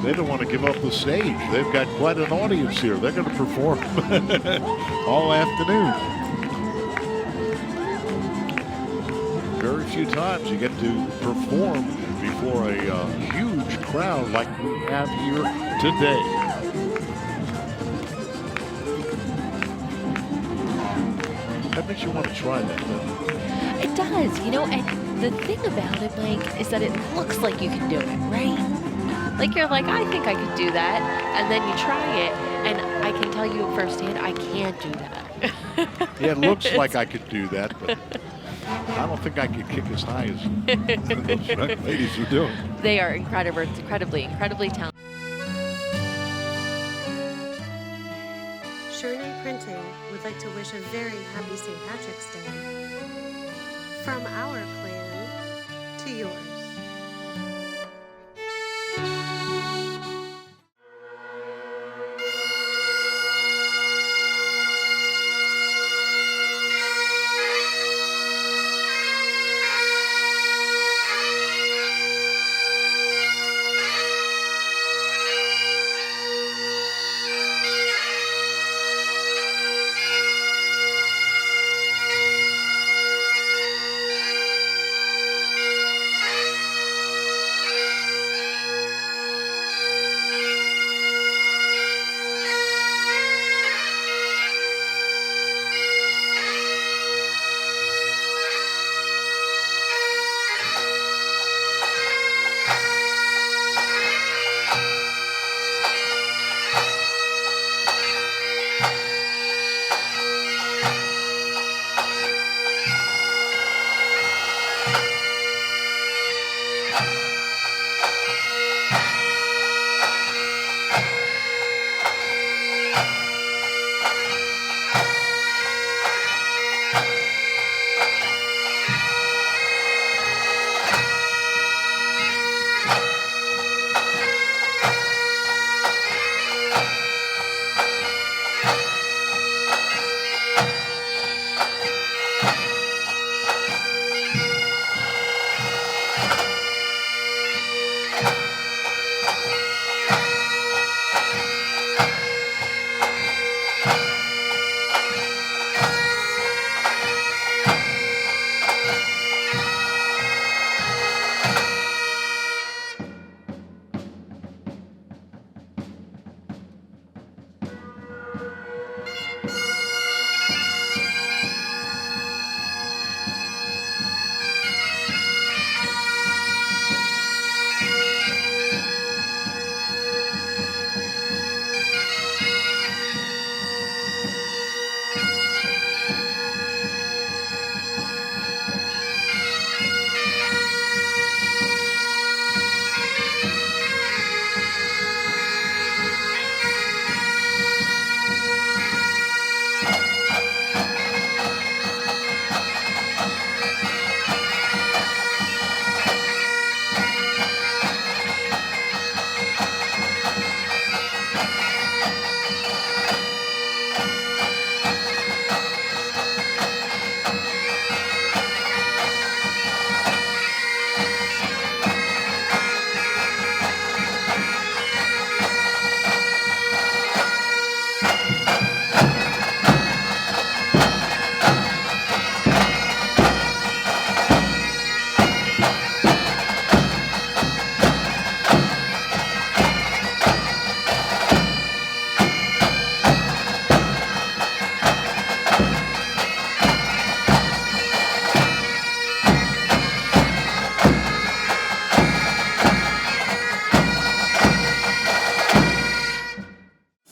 Speaker 2: They don't want to give up the stage. They've got quite an audience here. They're going to perform all afternoon. Very few times you get to perform before a huge crowd like we have here today. That makes you want to try that, doesn't it?
Speaker 5: It does, you know, and the thing about it, Mike, is that it looks like you can do it, right? Like you're like, I think I could do that, and then you try it, and I can tell you firsthand, I can't do that.
Speaker 2: Yeah, it looks like I could do that, but I don't think I could kick as high as those young ladies are doing.
Speaker 5: They are incredibly talented.
Speaker 7: Shernay Printing would like to wish a very happy St. Patrick's Day. From our clan to yours.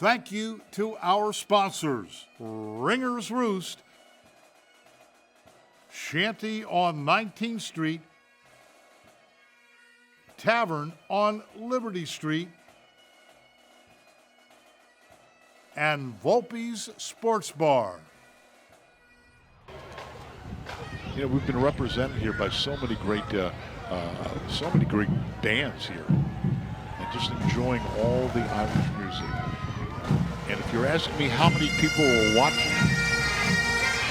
Speaker 2: Thank you to our sponsors, Ringer's Roost, Shanty on 19th Street, Tavern on Liberty Street, and Volpe's Sports Bar. You know, we've been represented here by so many great bands here, and just enjoying all the Irish music. And if you're asking me how many people are watching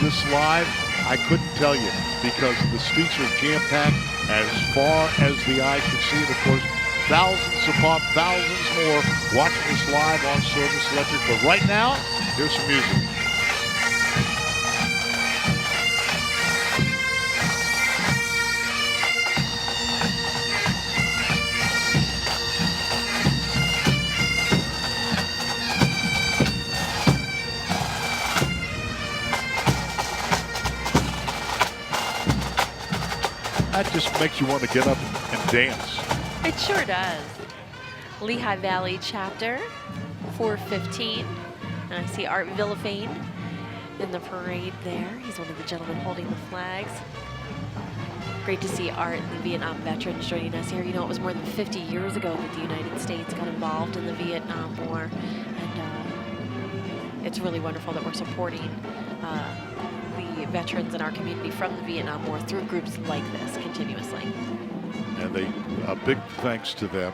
Speaker 2: this live, I couldn't tell you, because the streets are jam-packed as far as the eye can see. And of course, thousands upon thousands more watching this live on Service Electric. But right now, here's some music. That just makes you want to get up and dance.
Speaker 5: It sure does. Lehigh Valley chapter, 4:15. And I see Art Villafane in the parade there. He's one of the gentlemen holding the flags. Great to see Art and the Vietnam veterans joining us here. You know, it was more than 50 years ago that the United States got involved in the Vietnam War. And it's really wonderful that we're supporting the veterans in our community from the Vietnam War through groups like this continuously.
Speaker 2: And a big thanks to them.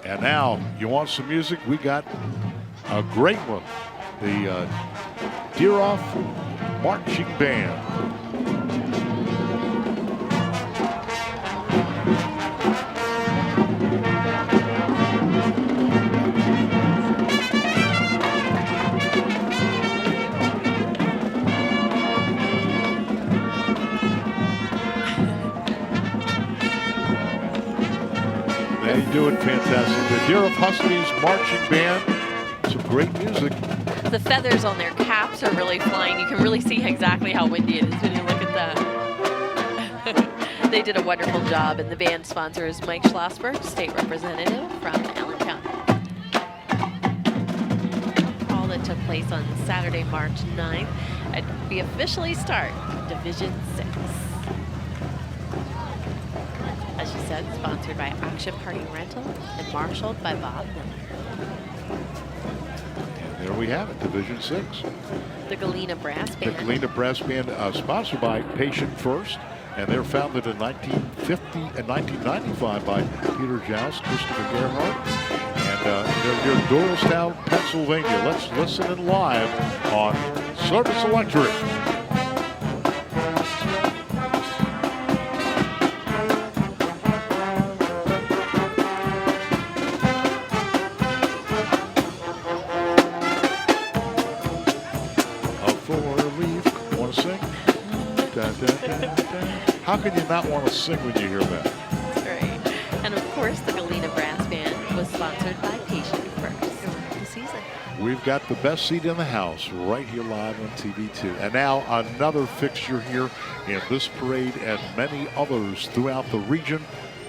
Speaker 2: And now, you want some music? We got a great one. The Deer Off Marching Band. Doing fantastic. The Deer of Huskies Marching Band. Some great music.
Speaker 5: The feathers on their caps are really flying. You can really see exactly how windy it is when you look at that. They did a wonderful job, and the band sponsor is Mike Schlossberg, state representative from Allentown. All that took place on Saturday, March 9th, and we officially start Division 6. As you said, sponsored by Action Party Rental and marshaled by Bob Miller.
Speaker 2: And there we have it, Division 6.
Speaker 5: The Galena Brass Band.
Speaker 2: The Galena Brass Band, sponsored by Patient First, and they're founded in 1950 and 1995 by Peter Joust, Christopher Gerhardt, and they're near Doylestown, Pennsylvania. Let's listen in live on Service Electric. How can you not want to sing when you hear that?
Speaker 5: That's right. And of course, the Galena Brass Band was sponsored by Patient First the season.
Speaker 2: We've got the best seat in the house right here live on TV2. And now another fixture here in this parade and many others throughout the region.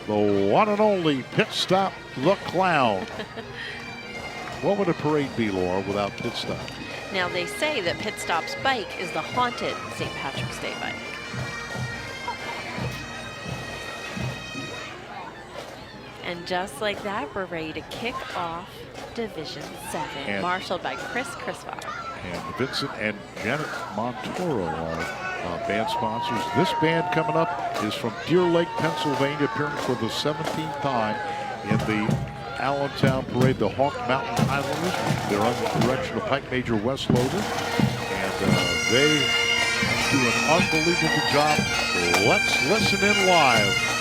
Speaker 2: The one and only Pit Stop the Clown. What would a parade be, Laura, without Pit Stop?
Speaker 5: Now, they say that Pit Stop's bike is the haunted St. Patrick's Day bike. And just like that, we're ready to kick off Division 7, marshaled by Chris Criswell.
Speaker 2: And Vincent and Janet Montoro are band sponsors. This band coming up is from Deer Lake, Pennsylvania, appearing for the 17th time in the Allentown Parade, the Hawk Mountain Highlanders. They're under the direction of Pike Major Wes Logan, and they do an unbelievable job. Let's listen in live.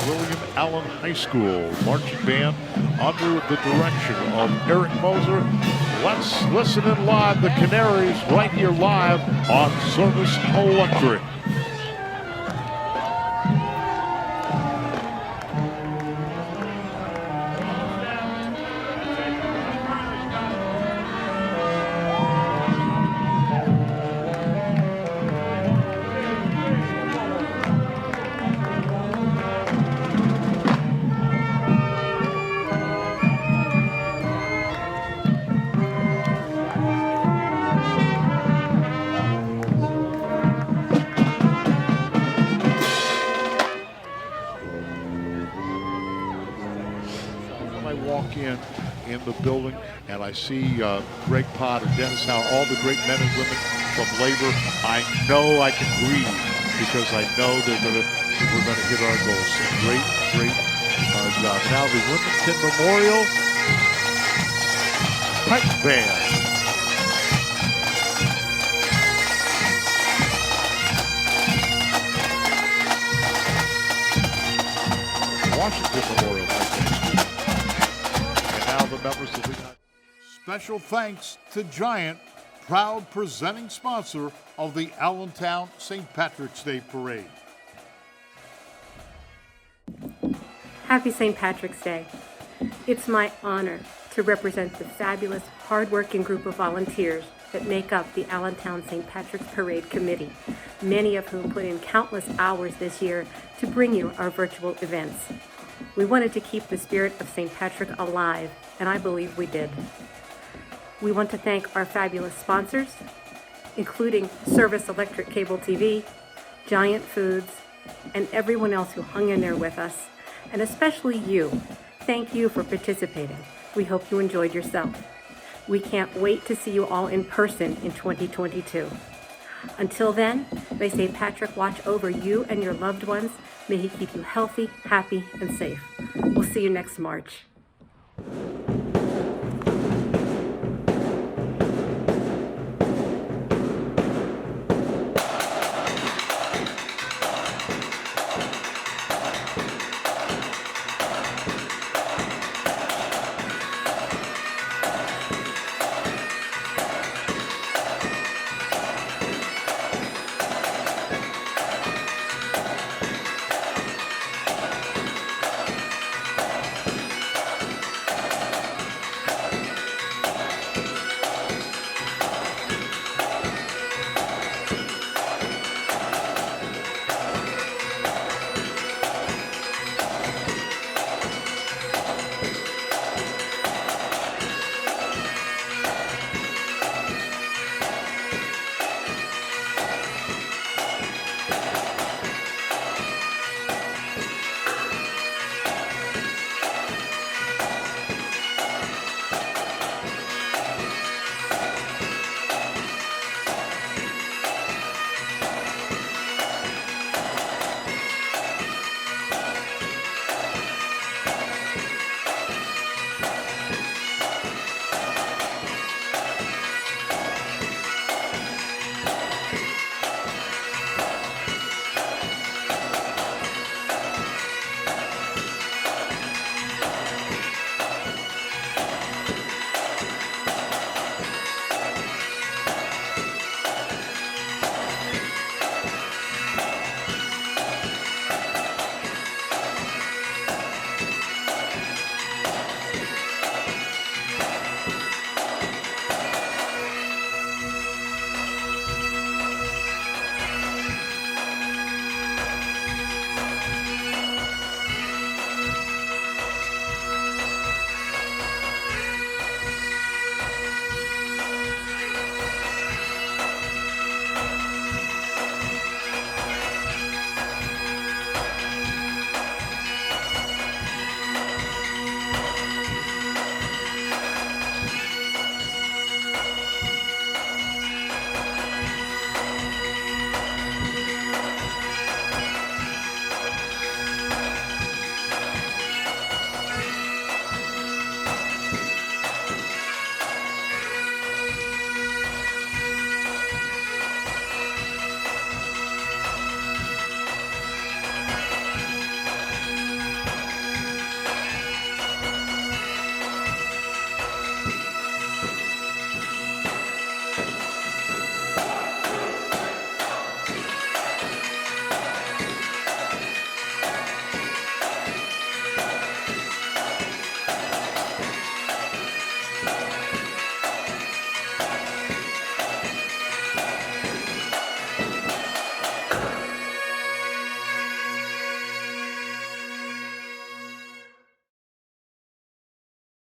Speaker 2: William Allen High School Marching Band under the direction of Eric Moser. Let's listen in live, the Canaries, right here live on Service Electric. I walk in the building and I see Greg Potter, Dennis Howard, all the great men and women from labor, I know I can breathe because I know we're going to hit our goals. So great job. Now the Wilmington Memorial Pipe Band. Washington Memorial Pipe Band. And now the members of the special thanks to Giant, proud presenting sponsor of the Allentown St. Patrick's Day Parade.
Speaker 8: Happy St. Patrick's Day. It's my honor to represent the fabulous, hardworking group of volunteers that make up the Allentown St. Patrick's Parade Committee, many of whom put in countless hours this year to bring you our virtual events. We wanted to keep the spirit of St. Patrick alive, and I believe we did. We want to thank our fabulous sponsors, including Service Electric Cable TV, Giant Foods, and everyone else who hung in there with us, and especially you. Thank you for participating. We hope you enjoyed yourself. We can't wait to see you all in person in 2022. Until then, may St. Patrick watch over you and your loved ones. May he keep you healthy, happy, and safe. We'll see you next March.